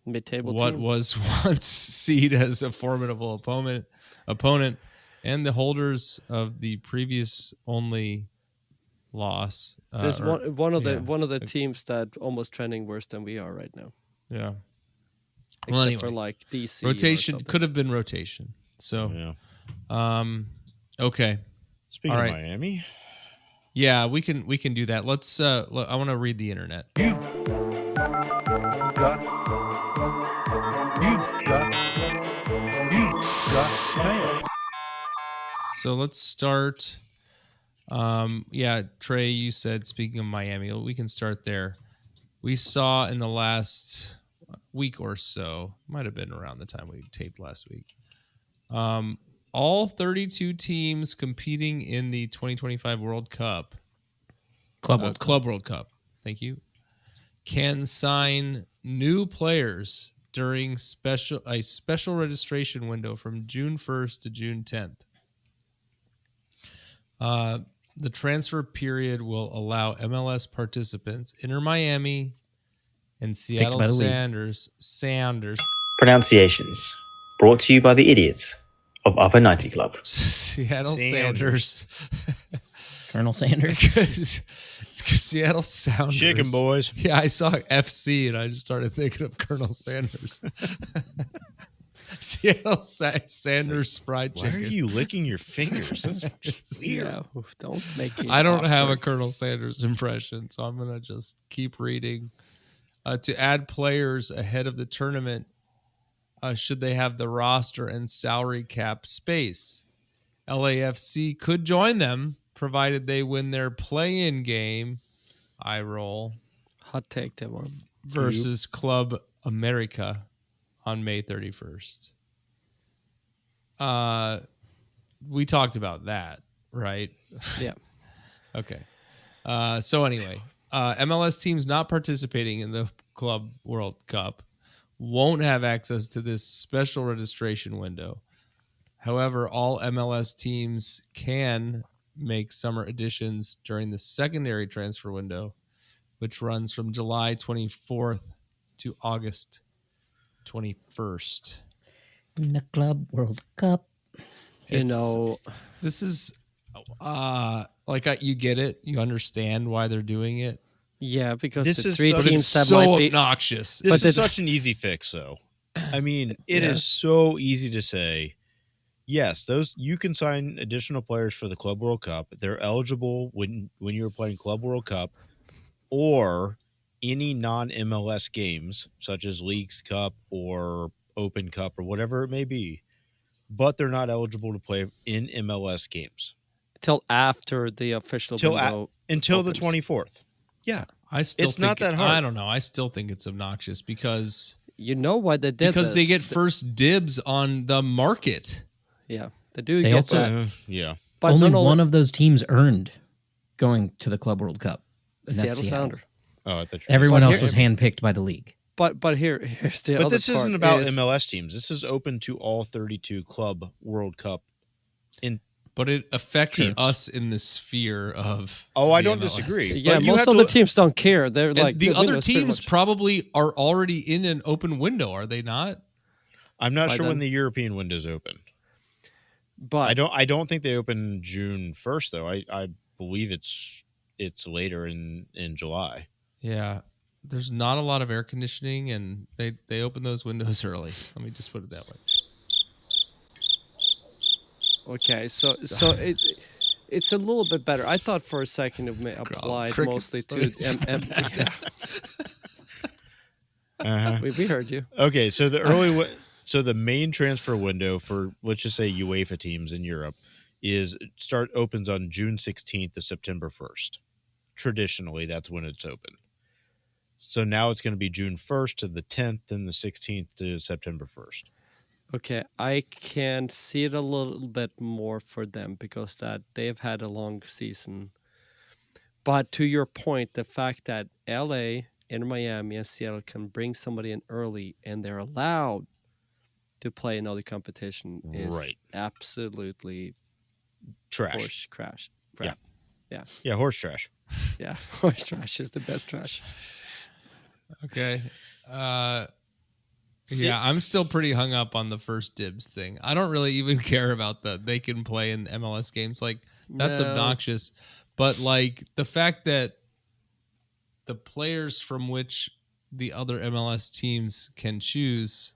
mid-table what team. Was once seen as a formidable opponent and the holders of the previous only loss. There's one of the teams that almost trending worse than we are right now. Yeah. Except for like DC. Rotation could have been rotation. So, okay. Speaking of Miami, yeah, we can do that. Let's. I want to read the internet. So let's start. Trey, you said speaking of Miami, we can start there. We saw in the last week or so, might have been around the time we taped last week, all 32 teams competing in the 2025 World Cup, Club World Cup, thank you, can sign new players during a special registration window from June 1st to June 10th. The transfer period will allow MLS participants, Inter Miami and Seattle Sounders. Pronunciations brought to you by the idiots of Upper 90 Club. Seattle Sanders. Colonel Sanders. Seattle Sounders. Chicken boys. Yeah, I saw FC and I just started thinking of Colonel Sanders. Seattle Sanders fried chicken. Why are you licking your fingers? That's weird. Yeah, don't make it I don't have a Colonel Sanders impression, so I'm going to just keep reading. To add players ahead of the tournament, should they have the roster and salary cap space. LAFC could join them, provided they win their play-in game. I roll. Hot take, that one. Versus Club America on May 31st. We talked about that, right? Yeah. Okay. So anyway, MLS teams not participating in the Club World Cup won't have access to this special registration window. However, all MLS teams can make summer additions during the secondary transfer window, which runs from July 24th to August 21st. In the Club World Cup. This is you get it. You understand why they're doing it. Yeah, because This the is three such- But teams it's that so might be obnoxious. This But is the- such an easy fix, though. I mean, it is Yeah. so easy to say. Yes, those you can sign additional players for the Club World Cup. They're eligible when you're playing Club World Cup or any non-MLS games, such as Leagues Cup or Open Cup or whatever it may be. But they're not eligible to play in MLS games till after the official window until the opens. 24th. Yeah, I still it's think, not that hard. I don't know. I still think it's obnoxious because You know why they did they this? get first dibs on the market. Yeah, they do They get also- that. Yeah, But only not one of those teams earned going to the Club World Cup. And Seattle that's Sounder. Oh, I thought you were Everyone saying else was Miami. handpicked by the league. But here's the But other this part isn't about is- MLS teams. This is open to all 32 Club World Cup. But it affects Teams. us in the sphere of. Oh, I the don't MLS. disagree. Yeah, But you most have of to the look- teams don't care. They're And like the other window's pretty teams much- probably are already in an open window, are they not? I'm not by sure when then. the European window's open. But I don't think they open June 1st though. I believe it's later in July. Yeah. There's not a lot of air conditioning, and they open those windows early. Let me just put it that way. okay, so it's a little bit better. I thought for a second it may apply crickets. mostly to yeah. Uh-huh. We heard you. Okay, so the main transfer window for, let's just say, UEFA teams in Europe opens on June 16th to September 1st. Traditionally, that's when it's open. So now it's going to be June 1st to the 10th and the 16th to September 1st. Okay, I can see it a little bit more for them because that they've had a long season. But to your point, the fact that LA and Miami and Seattle can bring somebody in early and they're allowed to play another competition is Right. absolutely Trash. horse crash. Crap. Yeah, horse trash. Yeah, horse trash is the best trash. Okay. Yeah, I'm still pretty hung up on the first dibs thing. I don't really even care about they can play in MLS games. Like, that's No. obnoxious. But like the fact that the players from which the other MLS teams can choose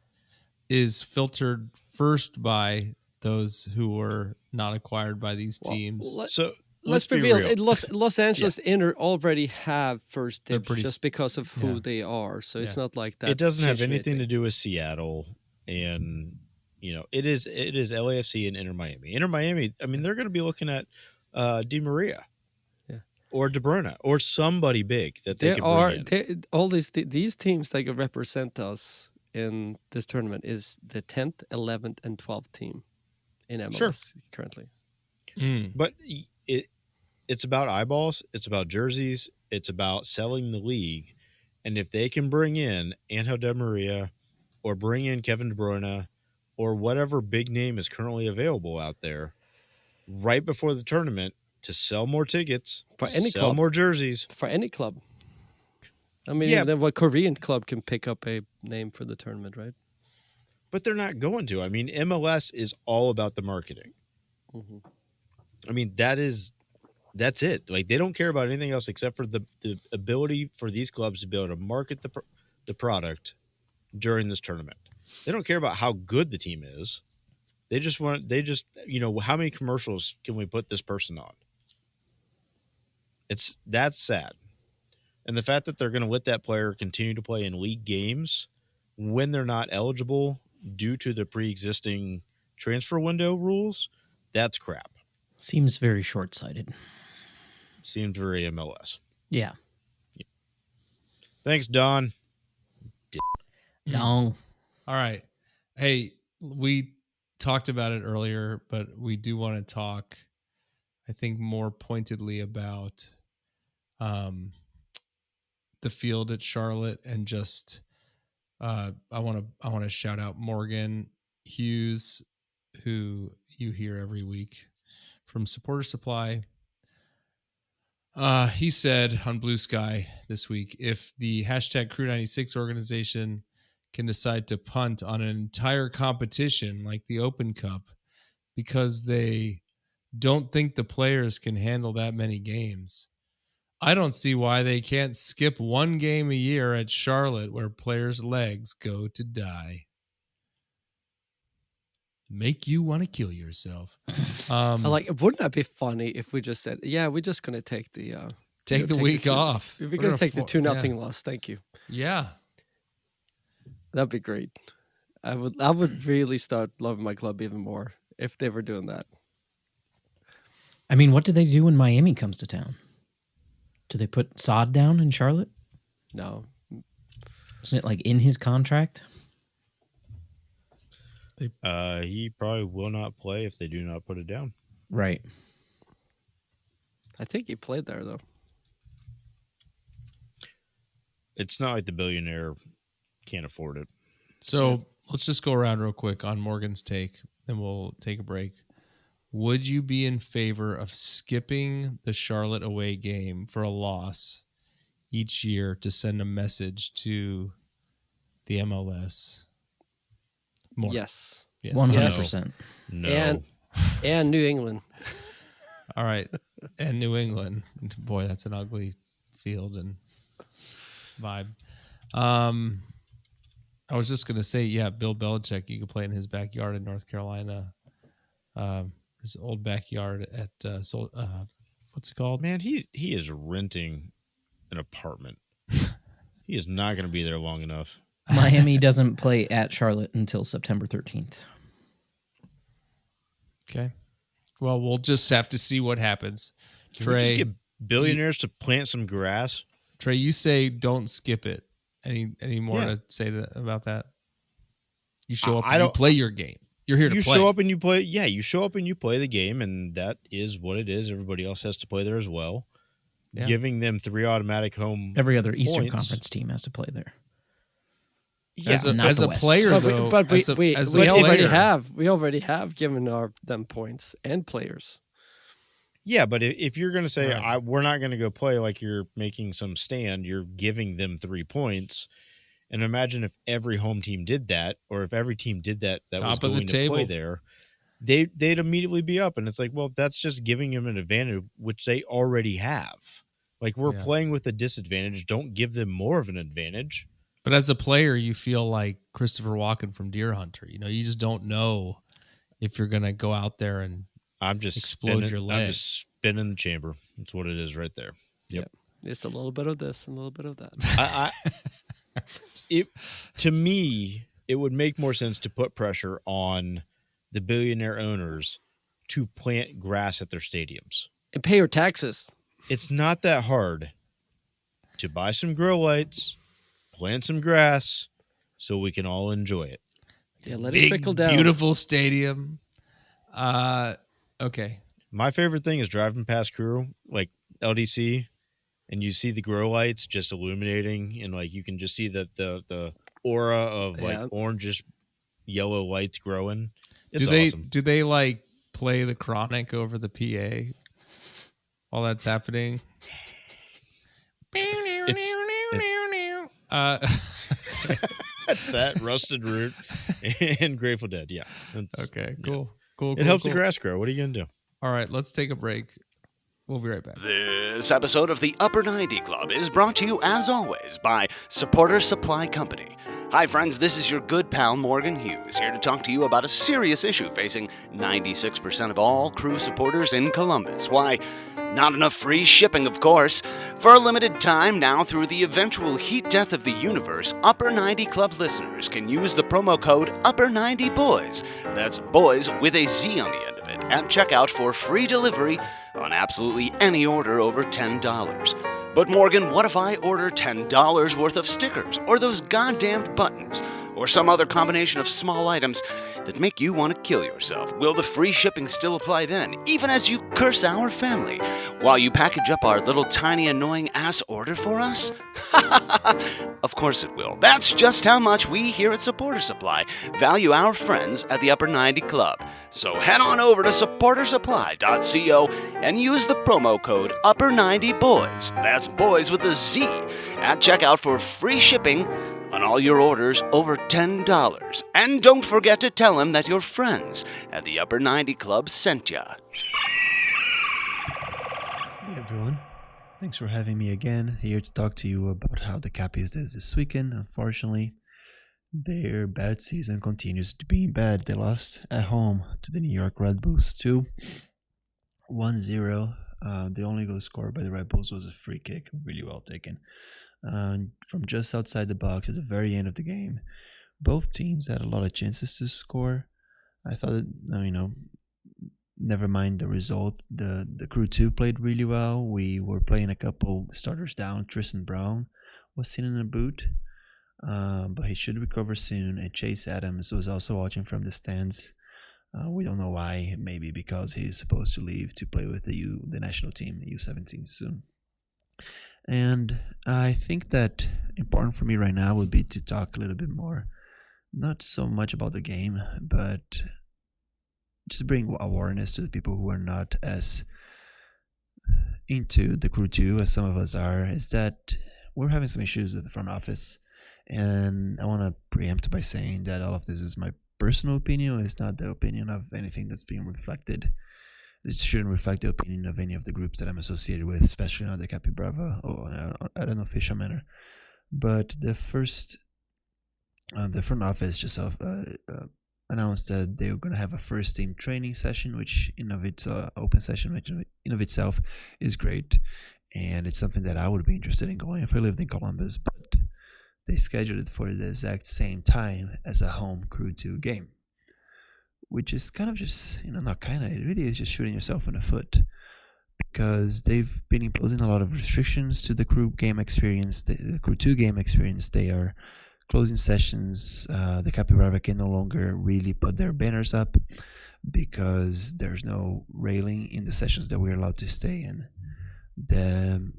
is filtered first by those who were not acquired by these teams. So Let's be reveal real. Los Angeles Inter already have first They're dibs pretty just because of who yeah. they are. So it's Yeah. not like that. It doesn't have anything to do with Seattle, and it is LAFC and Inter Miami. Inter Miami, I mean, they're going to be looking at Di Maria, Yeah. or De Bruyne, or somebody big that they There can are bring in. all these teams that represent us in this tournament is the 10th, 11th, and 12th team in MLS currently. Mm. But it's about eyeballs, it's about jerseys, it's about selling the league, and if they can bring in Angel Di Maria, or bring in Kevin De Bruyne, or whatever big name is currently available out there, right before the tournament to sell more tickets, For any sell club. more jerseys. For any club. I mean, Yeah. then what Korean club can pick up a name for the tournament, right? But they're not going to. I mean, MLS is all about the marketing. Mhm. I mean, that's it. Like, they don't care about anything else except for the ability for these clubs to be able to market the product during this tournament. They don't care about how good the team is. They just how many commercials can we put this person on? That's sad. And the fact that they're going to let that player continue to play in league games when they're not eligible due to the pre-existing transfer window rules, that's crap. Seems very short-sighted. Seems very MLS. Yeah. Thanks, Don. No. All right. Hey, we talked about it earlier, but we do want to talk, I think, more pointedly about the field at Charlotte, and just I want to shout out Morgan Hughes, who you hear every week from Supporter Supply. He said on Blue Sky this week, if the hashtag Crew96 organization can decide to punt on an entire competition like the Open Cup because they don't think the players can handle that many games, I don't see why they can't skip one game a year at Charlotte where players' legs go to die. Make you want to kill yourself. Wouldn't that be funny if we just said, "Yeah, we're just gonna take the week off. We're gonna take the 2-0 loss. Thank you." Yeah, that'd be great. I would really start loving my club even more if they were doing that. I mean, what do they do when Miami comes to town? Do they put Sod down in Charlotte? No. Isn't it like in his contract? He probably will not play if they do not put it down. Right. I think he played there, though. It's not like the billionaire can't afford it. So let's just go around real quick on Morgan's take, then we'll take a break. Would you be in favor of skipping the Charlotte away game for a loss each year to send a message to the MLS? More. Yes. 100%. No. And New England. All right. And New England. Boy, that's an ugly field and vibe. I was just going to say, yeah, Bill Belichick, you could play in his backyard in North Carolina. His old backyard at, what's it called? Man, he is renting an apartment. He is not going to be there long enough. Miami doesn't play at Charlotte until September 13th. Okay. Well, we'll just have to see what happens. Can Trey, we just get billionaires to plant some grass? Trey, you say don't skip it. Any more Yeah. to say about that? You show up I and you don't- play your game. You're here to You play. show up and you play. Yeah, you show up and you play the game, and that is what it is. Everybody else has to play there as well. Yeah. Giving them 3 automatic home. Every other Eastern points. Conference team has to play there. Yeah, as not a the West. player, But though, we as a already player- have given them points and players. yeah, but if you're going to say Right. we're not going to go play like you're making some stand, you're giving them 3 points. And imagine if every home team did that, or if every team did that was Top of the going to play table. there, they'd immediately be up. And it's like, well, that's just giving them an advantage, which they already have. Like, we're Yeah. playing with a disadvantage. Don't give them more of an advantage. But as a player, you feel like Christopher Walken from Deer Hunter. You know, you just don't know if you're going to go out there and I'm just explode spinning, your leg. I'm just spinning the chamber. That's what it is right there. Yep. It's a little bit of this and a little bit of that. To me, it would make more sense to put pressure on the billionaire owners to plant grass at their stadiums. And pay your taxes. It's not that hard to buy some grow lights, plant some grass, so we can all enjoy it. Yeah, let it Big, trickle down. beautiful stadium. Okay. My favorite thing is driving past Crew, like LDC, and you see the grow lights just illuminating, and like you can just see the aura of like orangish yellow lights growing. It's awesome. Do they like play the Chronic over the PA while that's happening? That's that Rusted Root and Grateful Dead. Yeah. Okay. Yeah. Cool. It helps the grass grow. What are you gonna do? All right. Let's take a break. We'll be right back. This episode of the Upper 90 Club is brought to you, as always, by Supporter Supply Company. Hi, friends, this is your good pal Morgan Hughes, here to talk to you about a serious issue facing 96% of all Crew supporters in Columbus. Why, not enough free shipping, of course. For a limited time now, through the eventual heat death of the universe, Upper 90 Club listeners can use the promo code Upper90Boys. That's boys with a Z on the end of it, at checkout for free delivery on absolutely any order over $10. But Morgan, what if I order $10 worth of stickers, or those goddamned buttons, or some other combination of small items that make you want to kill yourself? Will the free shipping still apply then, even as you curse our family, while you package up our little tiny annoying ass order for us? Of course it will. That's just how much we here at Supporter Supply value our friends at the Upper 90 Club. So head on over to supportersupply.co and use the promo code Upper90Boys. That's boys with a Z at checkout for free shipping on all your orders over $10. And don't forget to tell them that your friends at the Upper 90 Club sent ya. Hey everyone, Thanks for having me again, here to talk to you about how the Cappies did this weekend. Unfortunately, their bad season continues to be bad. They lost at home to the New York Red Bulls 1-0. The only goal scored by the Red Bulls was a free kick, really well taken. From just outside the box at the very end of the game. Both teams had a lot of chances to score. I thought, never mind the result. The Crew 2 played really well. We were playing a couple starters down. Tristan Brown was sitting in a boot, but he should recover soon. And Chase Adams was also watching from the stands. We don't know why. Maybe because he's supposed to leave to play with the national team, the U17 soon. And I think that important for me right now would be to talk a little bit more, not so much about the game, but just bring awareness to the people who are not as into the Crew 2 as some of us are, is that we're having some issues with the front office. And I want to preempt by saying that all of this is my personal opinion. It's not the opinion of anything that's being reflected. It shouldn't reflect the opinion of any of the groups that I'm associated with, especially not the CapyBrava or at an official manner. But the front office just announced that they were going to have a first team training session, which in of its open session, which in of itself is great, and it's something that I would be interested in going if I lived in Columbus. But they scheduled it for the exact same time as a home Crew 2 game, which is kind of just, not kind of, it really is just shooting yourself in the foot, because they've been imposing a lot of restrictions to the Crew game experience, the Crew 2 game experience. They are closing sessions. The CapyBrava can no longer really put their banners up because there's no railing in the sessions that we're allowed to stay in. There's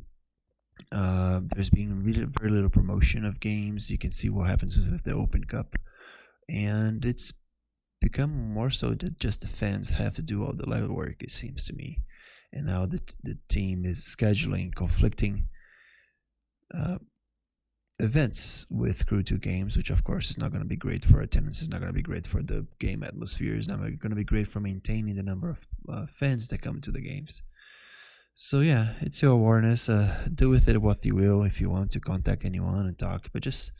been really very little promotion of games. You can see what happens with the Open Cup, and it's become more so that just the fans have to do all the legwork, it seems to me. And now the team is scheduling conflicting events with Crew 2 games, which of course is not going to be great for attendance, it's not going to be great for the game atmosphere, it's not going to be great for maintaining the number of fans that come to the games. So yeah, it's your awareness. Do with it what you will. If you want to contact anyone and talk, but just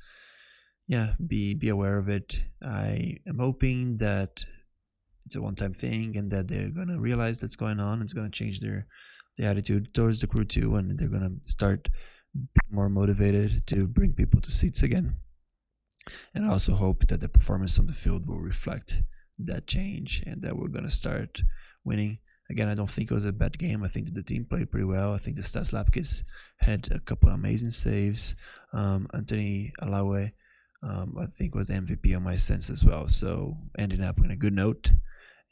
be aware of it. I am hoping that it's a one-time thing and that they're going to realize that's going on. It's going to change their attitude towards the Crew 2, and they're going to start being more motivated to bring people to seats again. And I also hope that the performance on the field will reflect that change and that we're going to start winning. Again, I don't think it was a bad game. I think that the team played pretty well. I think the Stas Lapkis had a couple of amazing saves. Anthony Alawe, I think, was the MVP on my sense as well. So ending up on a good note.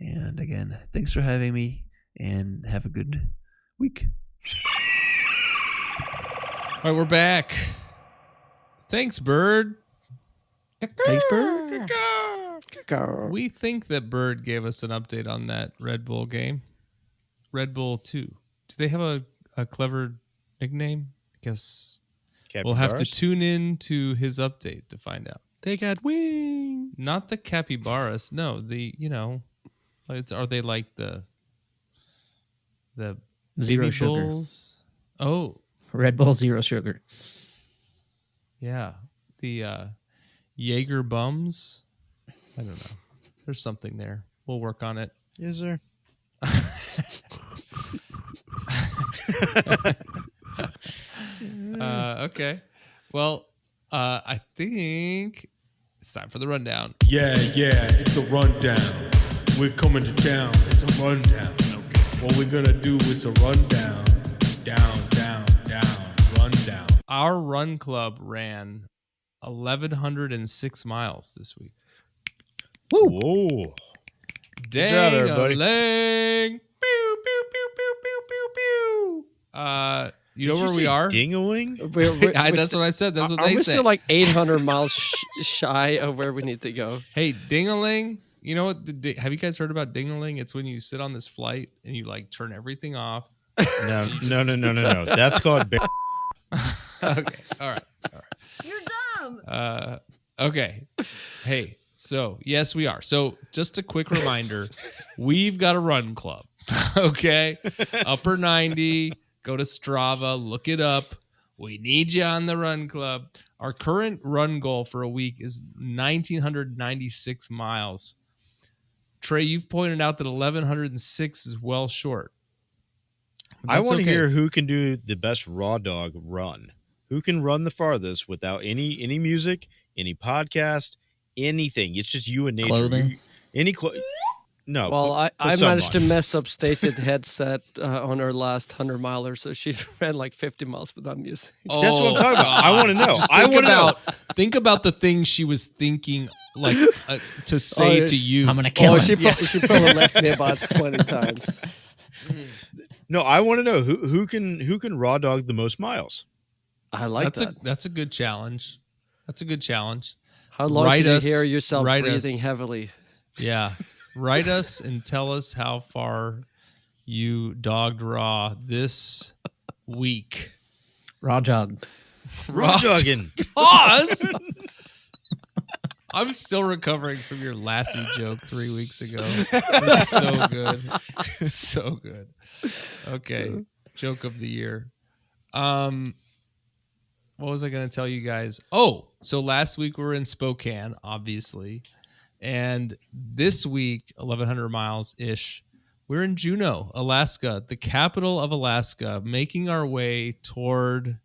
And again, thanks for having me, and have a good week. All right, we're back. Thanks, Bird. Thanks, Bird. We think that Bird gave us an update on that Red Bull game. Red Bull 2. Do they have a clever nickname? I guess we'll have to tune in to his update to find out. They got wings. Not the capybaras. No, are they like the Zero baby sugar. bulls? Oh, Red Bull Zero Sugar. yeah. The Jaeger bums. I don't know. There's something there. We'll work on it. Is there? Okay. Well, I think it's time for the rundown. Yeah, it's a rundown. We're coming to town. It's a rundown. Okay. What we're gonna do is a rundown. Down, rundown. Our run club ran 1,106 miles this week. Woo! Whoa. Dang-a-ling. Pew, pew, pew, pew, pew, pew, pew. You know where we are? Ding-a-ling? That's what I said. That's what are they we say. still like 800 miles shy of where we need to go? Hey, ding-a-ling. You know what? Have you guys heard about ding-a-ling? It's when you sit on this flight and you like turn everything off. No. That's called. Okay. All right. You're dumb. Okay. Hey. So yes, we are. So just a quick reminder, we've got a run club. Okay. Upper 90. Go to Strava, look it up. We need you on the run club. Our current run goal for a week is 1,996 miles. Trey, you've pointed out that 1,106 is well short. I want to hear who can do the best raw dog run. Who can run the farthest without any music, any podcast, anything. It's just you and nature. Clothing? No. Well, I managed to mess up Stacy's headset on her last 100 miler, so she ran like 50 miles without music. That's what I'm talking about. I want to know. Just I want to know. Think about the things she was thinking, like to say to you. I'm gonna kill him. She probably left me about 20 times. No, I want to know who can raw dog the most miles. I like that. That's a good challenge. That's a good challenge. How long did you hear yourself breathing heavily? Yeah. Write us and tell us how far you dogged raw this week. Raw jog. Raw jogging. Pause. I'm still recovering from your Lassie joke 3 weeks ago. It was so good. So good. Okay. Joke of the year. What was I going to tell you guys? Oh, so last week we were in Spokane, obviously. And this week, 1,100 miles-ish, we're in Juneau, Alaska, the capital of Alaska, making our way toward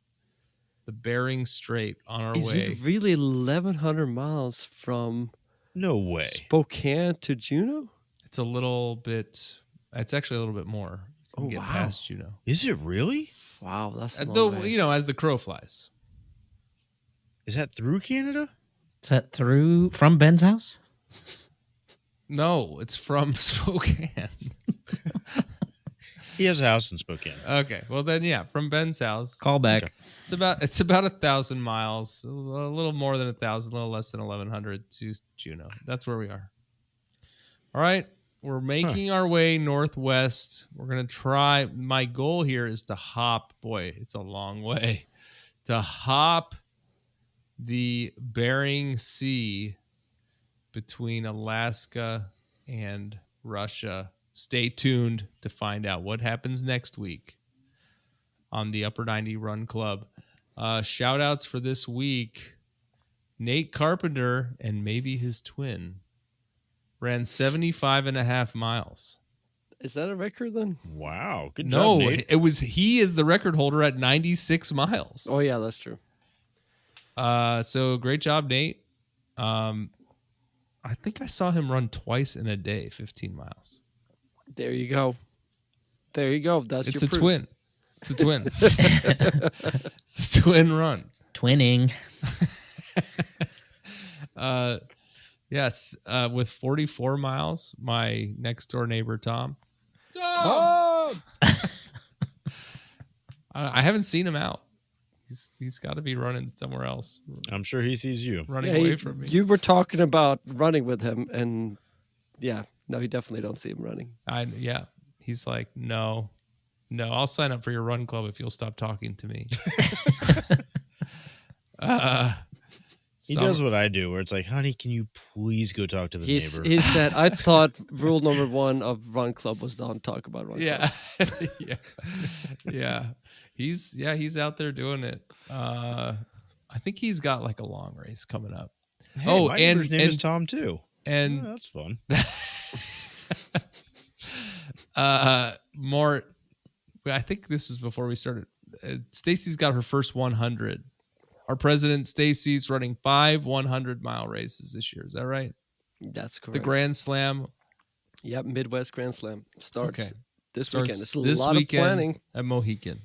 the Bering Strait on our way. Is it really 1,100 miles from No way. Spokane to Juneau? It's actually a little bit more. You can get past Juneau. Is it really? Wow, that's a long way. As the crow flies. Is that through Canada? Is that from Ben's house? No, it's from Spokane. He has a house in Spokane. Okay, well then, yeah, from Ben's house. Call back. Okay. It's about 1,000 miles, a little more than 1,000, a little less than 1,100 to Juneau. That's where we are. All right, we're making our way northwest. We're gonna try. My goal here is to hop. Boy, it's a long way to hop the Bering Sea between Alaska and Russia. Stay tuned to find out what happens next week on the Upper 90 Run Club. Shout outs for this week. Nate Carpenter and maybe his twin ran 75 and a half miles. Is that a record then? Wow. Good job, Nate. He is the record holder at 96 miles. Oh yeah, that's true. So great job, Nate. I think I saw him run twice in a day, 15 miles. There you go. That's It's your a proof. twin. It's a twin. It's a twin run. Twinning. Yes. With 44 miles, my next door neighbor, Tom. Oh! I haven't seen him out. He's got to be running somewhere else. I'm sure he sees you. Running away from me. You were talking about running with him, and yeah, no, you definitely don't see him running. Yeah. He's like, no, I'll sign up for your run club if you'll stop talking to me. He does what I do, where it's like, honey, can you please go talk to the neighbor? He said, I thought rule number 1 of Run Club was don't talk about Run Club. Yeah. He's out there doing it. I think he's got like a long race coming up. Hey, my neighbor's name is Tom too. And that's fun. More, I think this was before we started. Stacy's got her first 100. Our president, Stacy's running 5 100-mile races this year. Is that right? That's correct. The Grand Slam. Yep, Midwest Grand Slam starts this Starts weekend. It's a this lot of weekend planning. At Mohican.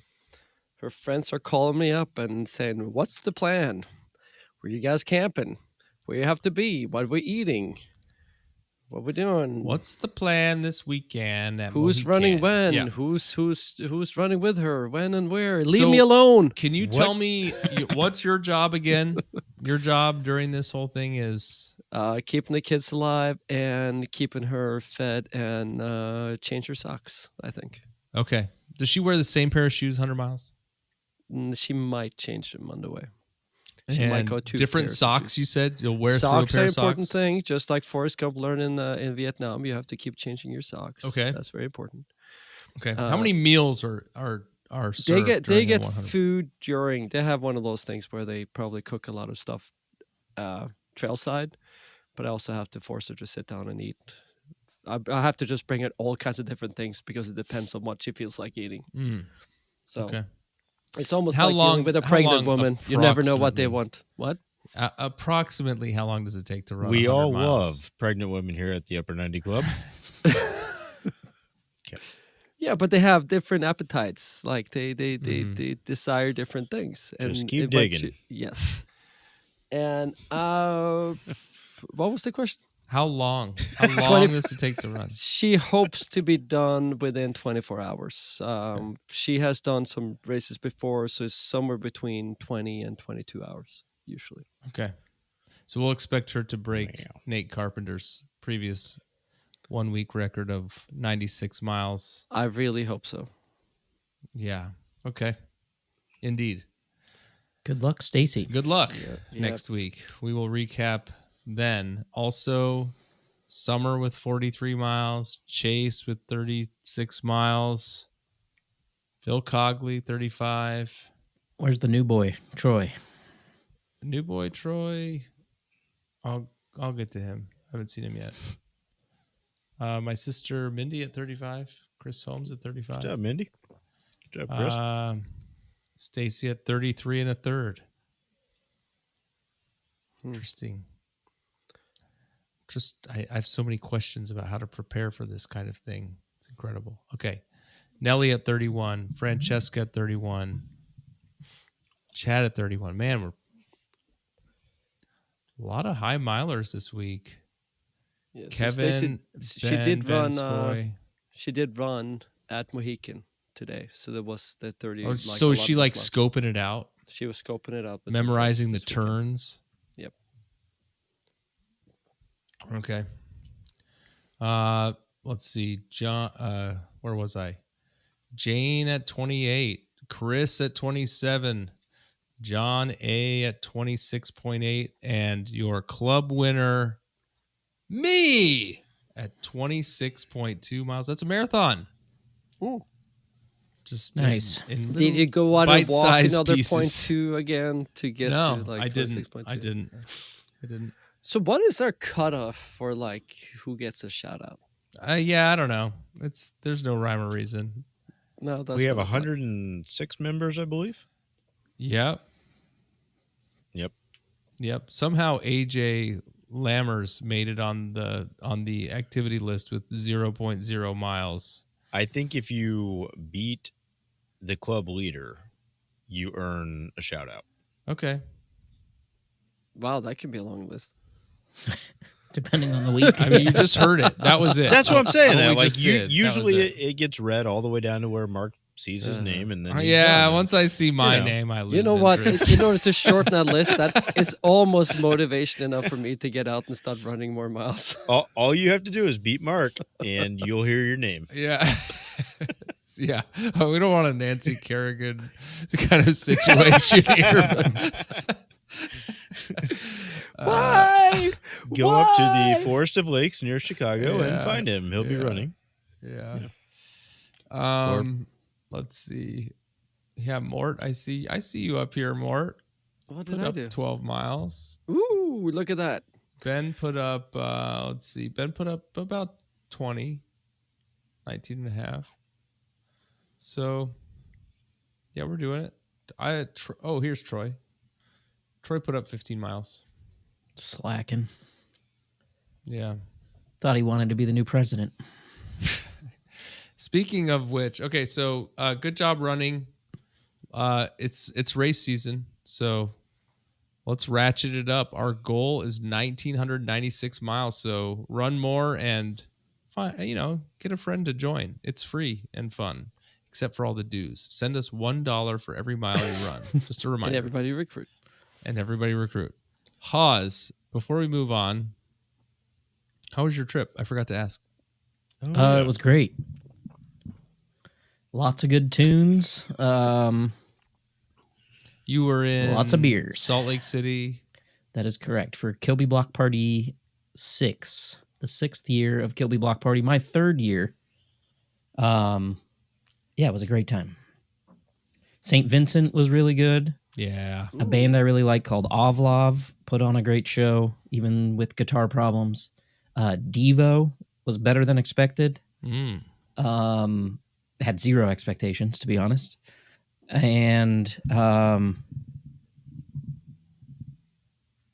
Her friends are calling me up and saying, what's the plan? Where you guys camping? Where you have to be? What we eating? What we doing? What's the plan this weekend at Who's Mohican? running when? Yeah. Who's running with her? When and where? Leave me alone. Can you tell me what's your job again? Your job during this whole thing is keeping the kids alive and keeping her fed and change her socks, I think. Okay. Does she wear the same pair of shoes 100 miles? She might change them on the way. She And might go to different socks, you said? You'll wear socks through a pair are of an important socks? thing. Just like Forrest Gump learned in Vietnam, you have to keep changing your socks. Okay. That's very important. Okay. How many meals are are served. They during a get 100. food during. They have one of those things where they probably cook a lot of stuff trailside, but I also have to force her to sit down and eat. I have to just bring her all kinds of different things because it depends on what she feels like eating. So Okay. it's almost How like long- dealing with a how pregnant long woman. You never know what they approximately? want. What? Approximately how long does it take to run? We 100 all miles? love pregnant women here at the Upper 90 Club. Yeah, but they have different appetites. Like they Mm-hmm. desire different things. Just And keep but digging. yes. And what was the question? How long? How long does it take to run? She hopes to be done within 24 hours. She has done some races before, so it's somewhere between 20 and 22 hours usually. Okay. So we'll expect her to break Nate Carpenter's previous 1 week record of 96 miles. I really hope so. Yeah. Okay. Indeed. Good luck, Stacy. Good luck Yeah. next week. We will recap then. Also, Summer with 43 miles, Chase with 36 miles, Phil Cogley 35. Where's the new boy, Troy? New boy Troy. I'll get to him. I haven't seen him yet. My sister Mindy at 35. Chris Holmes at 35. Good job, Mindy. Good job, Chris. Stacy at 33 and a third. Interesting. I have so many questions about how to prepare for this kind of thing. It's incredible. Okay. Nelly at 31. Francesca at 31. Chad at 31. Man, we're a lot of high milers this week. Yeah, so Kevin, Stacy, Ben, Skoy. she did run at Mohican today, so there was the 30. Oh, so is she like scoping it out? She was scoping it out, with some Memorizing the friends this weekend. turns. Yep. Okay. Let's see. John, where was I? Jane at 28. Chris at 27. John A at 26.8. And your club winner, me, at 26.2 miles. That's a marathon. Ooh. Just nice. Did you go out and walk bite-sized another pieces. 0.2 again to get No, to like I didn't. 26.2? I didn't. So what is our cutoff for like who gets a shout out? Yeah, I don't know. There's no rhyme or reason. No, that's We have what I thought. 106 members, I believe. Yep. Somehow AJ Lammers made it on the activity list with 0.0 miles. I think if you beat the club leader, you earn a shout out. Okay. Wow, that could be a long list. Depending on the week. I mean, you just heard it. That was it. That's what I'm saying. All we Like, just did. That usually was it. it gets read all the way down to where Mark sees his name, and then he's yeah. done. Once I see my You know. name, I lose. You know what? interest. In order to shorten that list, that is almost motivation enough for me to get out and start running more miles. All you have to do is beat Mark, and you'll hear your name. Yeah. Yeah. Oh, we don't want a Nancy Kerrigan kind of situation here. Why? Go up to the Forest of Lakes near Chicago and Yeah. find him. He'll be Yeah. running. Yeah. Let's see. Yeah, Mort, I see you up here, Mort. What did Put I up do? 12 miles. Ooh, look at that. Ben put up let's see. Ben put up about 20. 19 and a half. So yeah, we're doing it. Here's Troy. Troy put up 15 miles. Slacking. Yeah. Thought he wanted to be the new president. Speaking of which, okay, so good job running. It's race season, so let's ratchet it up. Our goal is 1,996 miles, so run more and get a friend to join. It's free and fun, except for all the dues. Send us $1 for every mile you run. Just a reminder. And everybody recruit. Hawes, before we move on, how was your trip? I forgot to ask. It was great. Lots of good tunes. You were in lots of beers. Salt Lake City. That is correct. For Kilby Block Party 6, the 6th year of Kilby Block Party, my 3rd year. Yeah, it was a great time. St. Vincent was really good. Yeah. A band I really like called Ovlov put on a great show, even with guitar problems. Devo was better than expected. Had zero expectations, to be honest. And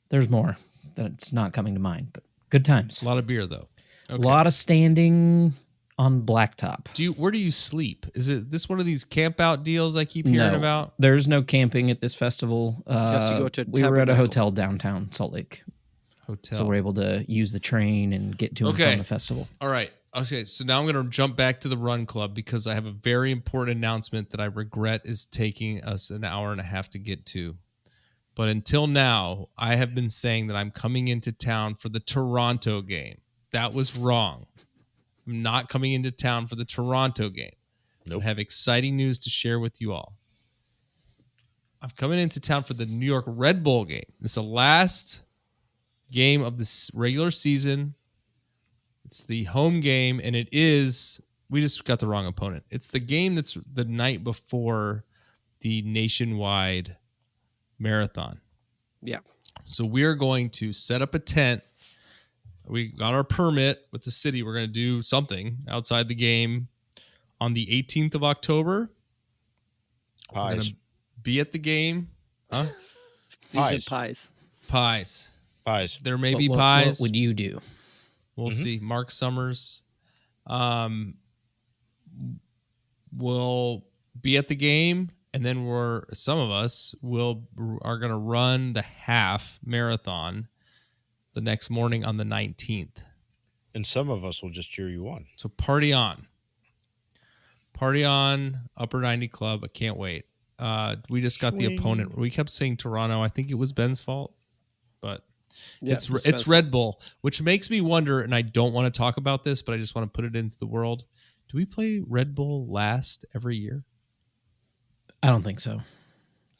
there's more that's not coming to mind, but good times. A lot of beer, though. A lot of standing on blacktop. Where do you sleep? Is it this one of these camp out deals I keep hearing about? There's no camping at this festival. You have to go to we were at a Tabernacle. hotel downtown Salt Lake. Hotel. So we're able to use the train and get to and from the festival. All right. Okay, so now I'm going to jump back to the Run Club because I have a very important announcement that I regret is taking us an hour and a half to get to. But until now, I have been saying that I'm coming into town for the Toronto game. That was wrong. I'm not coming into town for the Toronto game. Nope. I have exciting news to share with you all. I'm coming into town for the New York Red Bull game. It's the last game of this regular season. It's the home game, and it is, we just got the wrong opponent. It's the game that's the night before the nationwide marathon. Yeah. So we're going to set up a tent. We got our permit with the city. We're going to do something outside the game on the 18th of October. We're going to be at the game. Huh? Pies. Pies. There may be pies. What would you do? We'll see. Mark Summers will be at the game, and then some of us are going to run the half marathon the next morning on the 19th. And some of us will just cheer you on. So party on. Party on, Upper 90 Club. I can't wait. We just got the opponent. We kept saying Toronto. I think it was Ben's fault, but it's Red Bull, which makes me wonder, and I don't want to talk about this, but I just want to put it into the world. Do we play Red Bull last every year? I don't think so.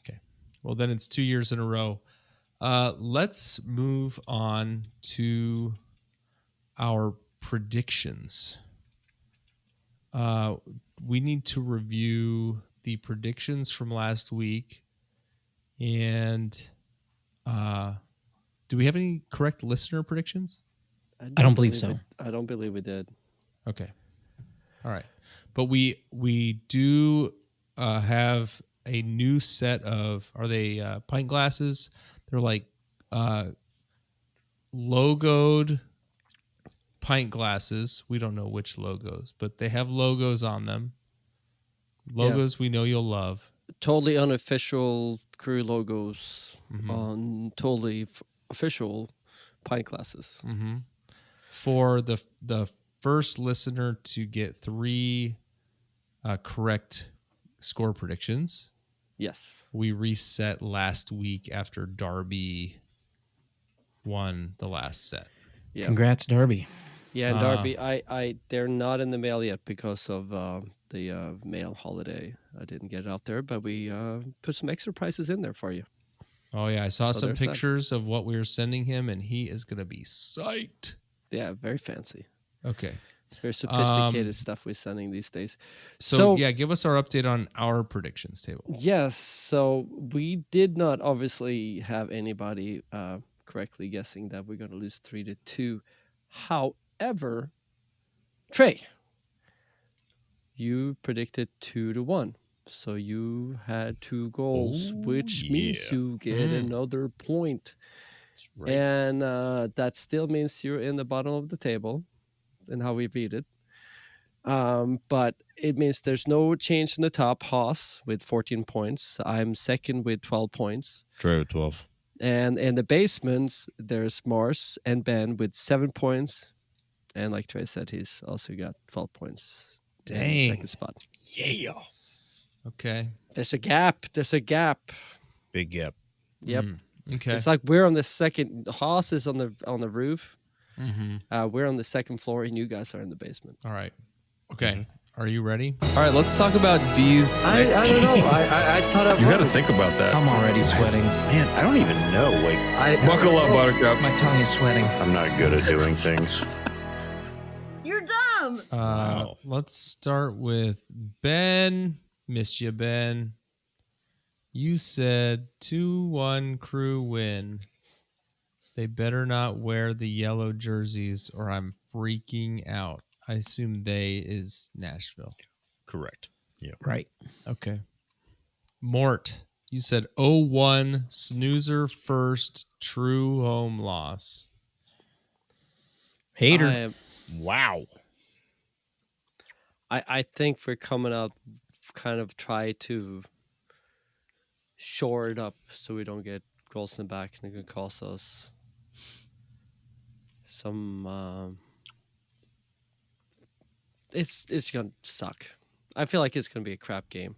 Okay. Well, then it's 2 years in a row. Let's move on to our predictions. We need to review the predictions from last week. And do we have any correct listener predictions? I don't believe so. I don't believe we did. Okay. All right. But we do have a new set of, are they pint glasses? They're like logoed pint glasses. We don't know which logos, but they have logos on them. Logos we know you'll love. Totally unofficial crew logos on totally official pint glasses. Mm-hmm. For the first listener to get 3 correct score predictions. Yes. We reset last week after Darby won the last set. Yeah. Congrats, Darby. Yeah, and Darby, they're not in the mail yet because of the mail holiday. I didn't get it out there, but we put some extra prices in there for you. Oh, yeah. I saw some pictures of what we were sending him, and he is going to be psyched. Yeah, very fancy. Okay. Very sophisticated stuff we're sending these days. So, give us our update on our predictions table. Yes. So we did not obviously have anybody correctly guessing that we're going to lose 3-2. However, Trey, you predicted 2-1. So you had 2 goals, which means you get another point. That's right. And that still means you're in the bottom of the table and how we beat it. But it means there's no change in the top. Haas with 14 points. I'm second with 12 points. Trey with 12. And in the basement, there's Mars and Ben with 7 points. And like Trey said, he's also got 12 points. Dang. In the second spot. Yeah. Okay. There's a gap. Big gap. Yep. Okay. It's like we're on the second. Haas is on the roof. Mm-hmm. We're on the second floor, and you guys are in the basement. All right. Okay. Are you ready? All right. Let's talk about D's. I don't know. I thought I You got to think about that. I'm already sweating. Man, I don't even know. Like, Buckle up, Buttercup. My tongue is sweating. I'm not good at doing things. You're dumb. Let's start with Ben. Missed you, Ben. You said 2-1 Crew win. They better not wear the yellow jerseys or I'm freaking out. I assume they is Nashville. Correct. Yeah. Right. Okay. Mort, you said 0-1 snoozer first true home loss. Hater. Wow. I think we're coming out kind of try to shore it up so we don't get goals in the back and it could cost us some it's gonna suck. I feel like it's gonna be a crap game.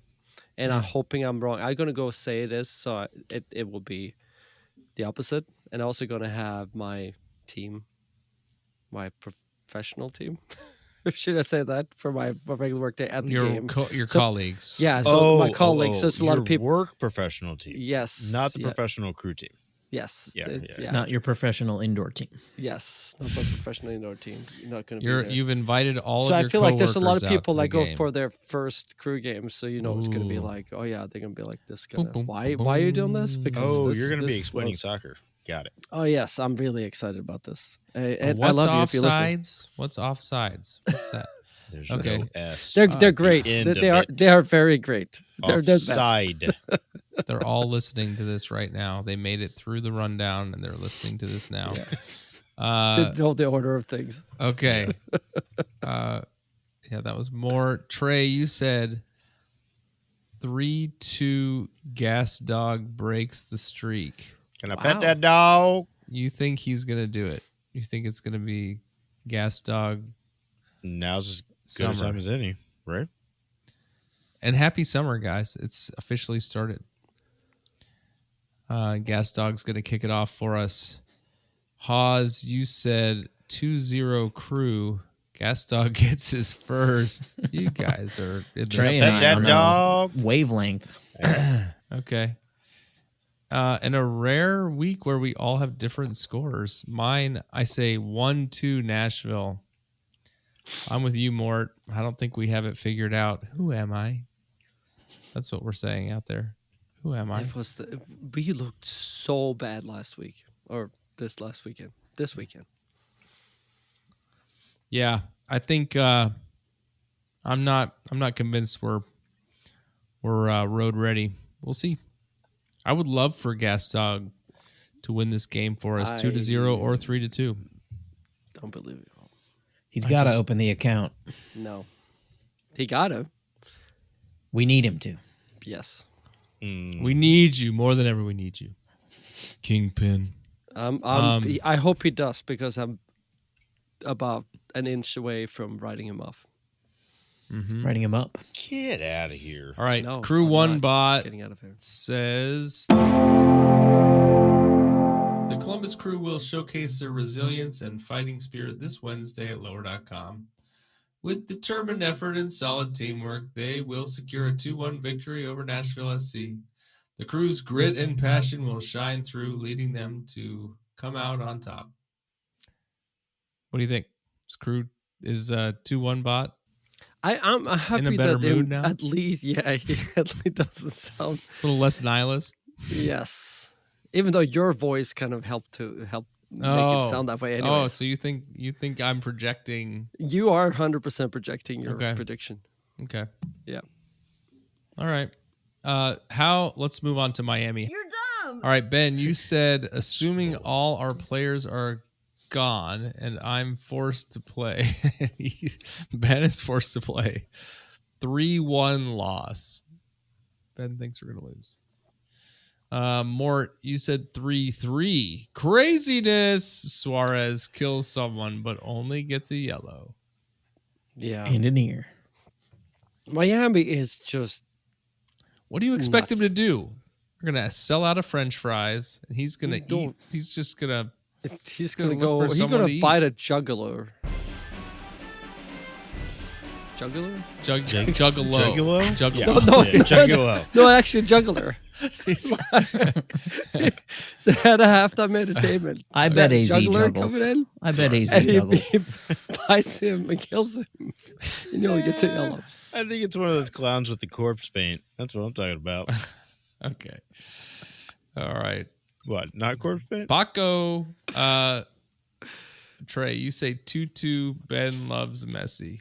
And I'm hoping I'm wrong. I'm gonna go say it is, so it will be the opposite. And I'm also gonna have my team, my professional team. Should I say that for my regular work day at the game? Your colleagues. Yeah, so my colleagues. So it's a lot of your people. work professional team. Yes. Not the professional crew team. Yes. Yeah. Not your professional indoor team. Yes. Not my professional indoor team. You're not going to be there. You've invited all so of your I feel like there's a lot of coworkers out people to that the go game. for their first crew game, so you know it's going to be Ooh. like, oh yeah, they're going to be like this. Boom, boom, Why boom. are you doing this? Because You're going to be this explaining was- soccer. Got it. Oh yes, I'm really excited about this. And What's I love you if you're listening. offsides? What's offsides? What's that? There's Okay. no S. They're at the great. end of They are very great. They're the best. Offside. They're all listening to this right now. They made it through the rundown and they're listening to this now. They know the order of things. Okay. Yeah, that was more. Trey, you said 3-2 Gas Dog breaks the streak. Can I pet that dog? You think he's going to do it? You think it's going to be Gas Dog? Now's as good a Summer. time as any, right? And happy summer, guys. It's officially started. Gas Dog's going to kick it off for us. Hawes, you said 2-0 Crew. Gas Dog gets his first. You guys are in the Trey same. and I that on a dog. wavelength. Okay. In a rare week where we all have different scores, mine, I say 1-2 Nashville. I'm with you, Mort. I don't think we have it figured out. Who am I? That's what we're saying out there. Who am I? We looked so bad last week or this weekend. Yeah, I think I'm not convinced we're road ready. We'll see. I would love for Gas Dog to win this game for us, 2-0 or 3-2. Don't believe it. He's got to open the account. No, he got to. We need him to. Yes. We need you more than ever. We need you, Kingpin. I hope he does because I'm about an inch away from writing him off. Mm-hmm. Writing him up. Get out of here. All right, No, Crew I'm One not bot getting out of here. says the Columbus Crew will showcase their resilience and fighting spirit this Wednesday at lower.com. With determined effort and solid teamwork, they will secure a 2-1 victory over Nashville SC. The Crew's grit and passion will shine through, leading them to come out on top. What do you think? This Crew is a 2-1 bot? I'm happy in a better that mood now? at least, yeah, he at least doesn't sound. A little less nihilist? Yes, even though your voice kind of helped make it sound that way. Anyways. Oh, so you think I'm projecting? You are 100% projecting your Okay. prediction. Okay. Yeah. All right. Let's move on to Miami. You're dumb. All right, Ben, you said assuming all our players are gone and I'm forced to play. Ben is forced to play. 3-1 loss. Ben thinks we're going to lose. Mort, you said 3-3. Craziness. Suarez kills someone, but only gets a yellow. Yeah. And an ear. Miami is just. What do you expect him nuts. to do? We're gonna sell out of French fries, and he's gonna eat. He's just gonna. He's gonna gonna look go. for He's someone gonna to eat. bite a juggler. Juggler? Juggalo. Juggalo? Juggalo. Yeah. No, Yeah, juggalo. no, actually, juggler. They had a halftime entertainment. I bet That AZ juggler juggles. coming in, I bet AZ and juggles. he bites him and kills him. And he only gets a yellow. I think it's one of those clowns with the corpse paint. That's what I'm talking about. Okay. All right. What? Not corpse paint? Paco. Trey, you say 2-2. Ben loves Messi.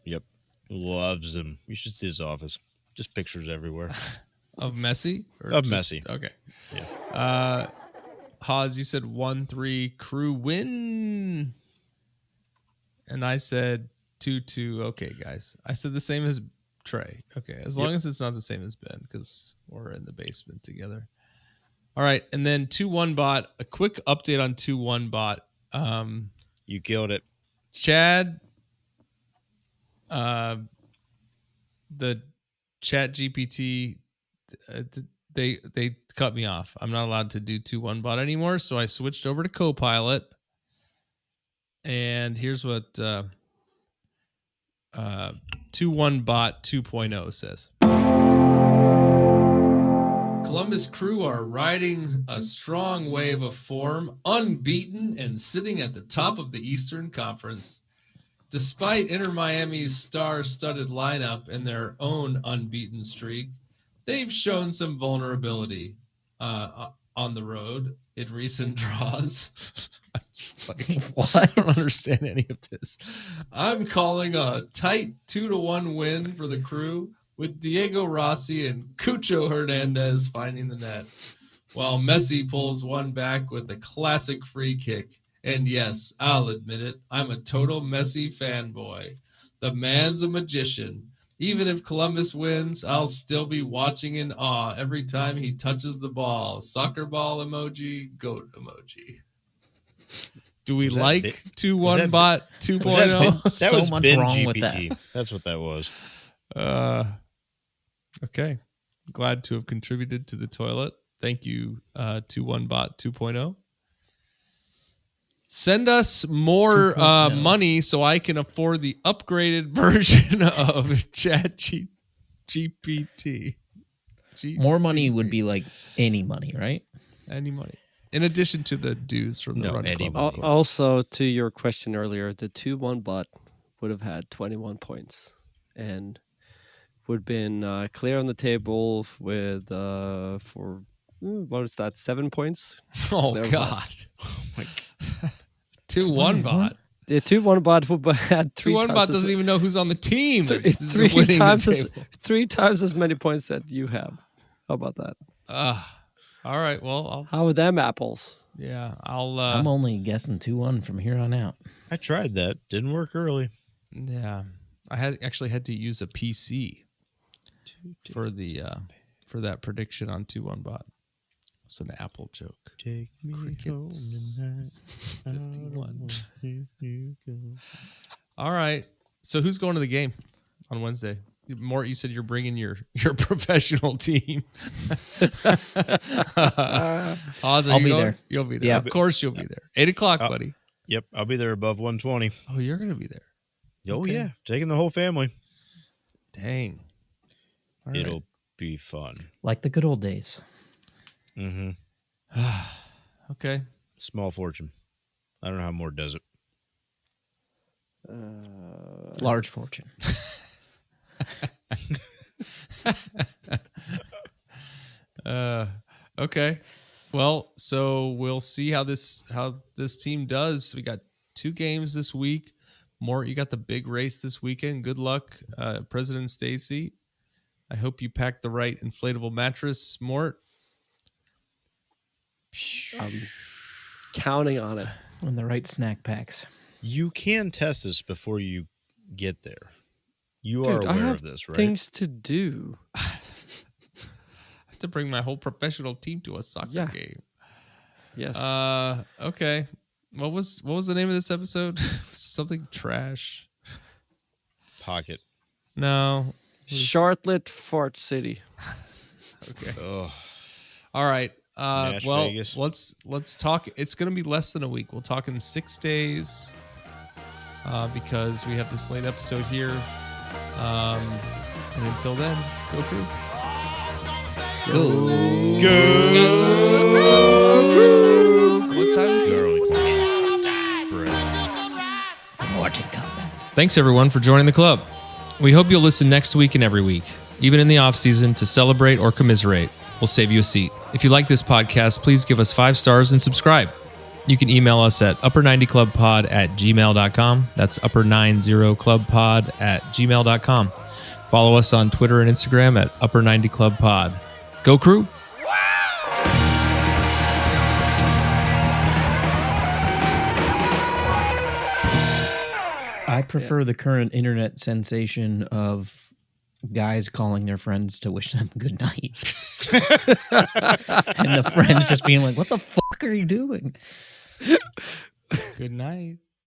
Yep. Loves him. You should see his office. Just pictures everywhere. Of Messi? Of Messi. Okay. Yeah. Haas, you said 1-3. Crew win. And I said 2-2. Okay, guys. I said the same as Trey. Okay. As long as it's not the same as Ben, because we're in the basement together. All right. And then 2-1 bot. A quick update on 2-1 bot. You killed it. Chad, the Chat GPT, they cut me off. I'm not allowed to do 2-1 bot anymore, so I switched over to Copilot. And here's what 2-1 bot 2.0 says. Columbus Crew are riding a strong wave of form, unbeaten and sitting at the top of the Eastern Conference. Despite Inter Miami's star-studded lineup and their own unbeaten streak, they've shown some vulnerability on the road in recent draws. I'm just like, what? I don't understand any of this. I'm calling a tight 2-1 win for the Crew, with Diego Rossi and Cucho Hernandez finding the net, while Messi pulls one back with a classic free kick. And yes, I'll admit it, I'm a total Messi fanboy. The man's a magician. Even if Columbus wins, I'll still be watching in awe every time he touches the ball. Soccer ball emoji, goat emoji. Do we like 2-1 bot 2.0? That was so much Ben wrong GPT. with that. That's what that was. Okay. Glad to have contributed to the toilet. Thank you, 2-1 bot 2.0. Send us more money so I can afford the upgraded version of Chat GPT. More money would be like any money, right? Any money. In addition to the dues from the Run Club. Of course. Also, to your question earlier, the 2-1 bot would have had 21 points and would have been clear on the table with, for, what is that, 7 points? Oh, God. Oh, my God. 2-1 bot. The 2-1 bot would have had 2-1 bot doesn't even know who's on the team. Three times as many points that you have. How about that? All right. Well, how are them apples? Yeah, I'll. I'm only guessing 2-1 from here on out. I tried that. Didn't work early. Yeah, I had to use a PC for that prediction on 2-1 bot. It's an Apple joke. Take me Crickets. home 51. All right. So who's going to the game on Wednesday? Mort, you said you're bringing your professional team. Oz, I'll be there. You'll be there. Yeah. Of course you'll be there. 8 o'clock, buddy. Yep, I'll be there above 120. Oh, you're going to be there. Oh, Okay. yeah. Taking the whole family. Dang. All right. It'll be fun. Like the good old days. Mm-hmm. Okay. Small fortune. I don't know how Mort does it. Large fortune. Okay. Well, so we'll see how this team does. We got 2 games this week. Mort, you got the big race this weekend. Good luck, President Stacy. I hope you packed the right inflatable mattress, Mort. I'm counting on it. And the right snack packs. You can test this before you get there. You Dude, are I aware have of this, right? things to do. I have to bring my whole professional team to a soccer game. Yes. Okay. What was the name of this episode? Something trash. Pocket. No. Charlotte, Fort City. Okay. Ugh. All right. Nash, Well, Vegas. let's talk. It's going to be less than a week. We'll talk in 6 days because we have this late episode here. And until then, go Crew. Go. What time is it? Mortal Kombat. Thanks everyone for joining the club. We hope you'll listen next week and every week, even in the off season, to celebrate or commiserate. we'll save you a seat. If you like this podcast, please give us 5 stars and subscribe. You can email us at upper90clubpod@gmail.com. That's upper90clubpod@gmail.com. Follow us on Twitter and Instagram at upper90clubpod. Go Crew! I prefer the current internet sensation of guys calling their friends to wish them good night. And the friends just being like, what the fuck are you doing? Good night.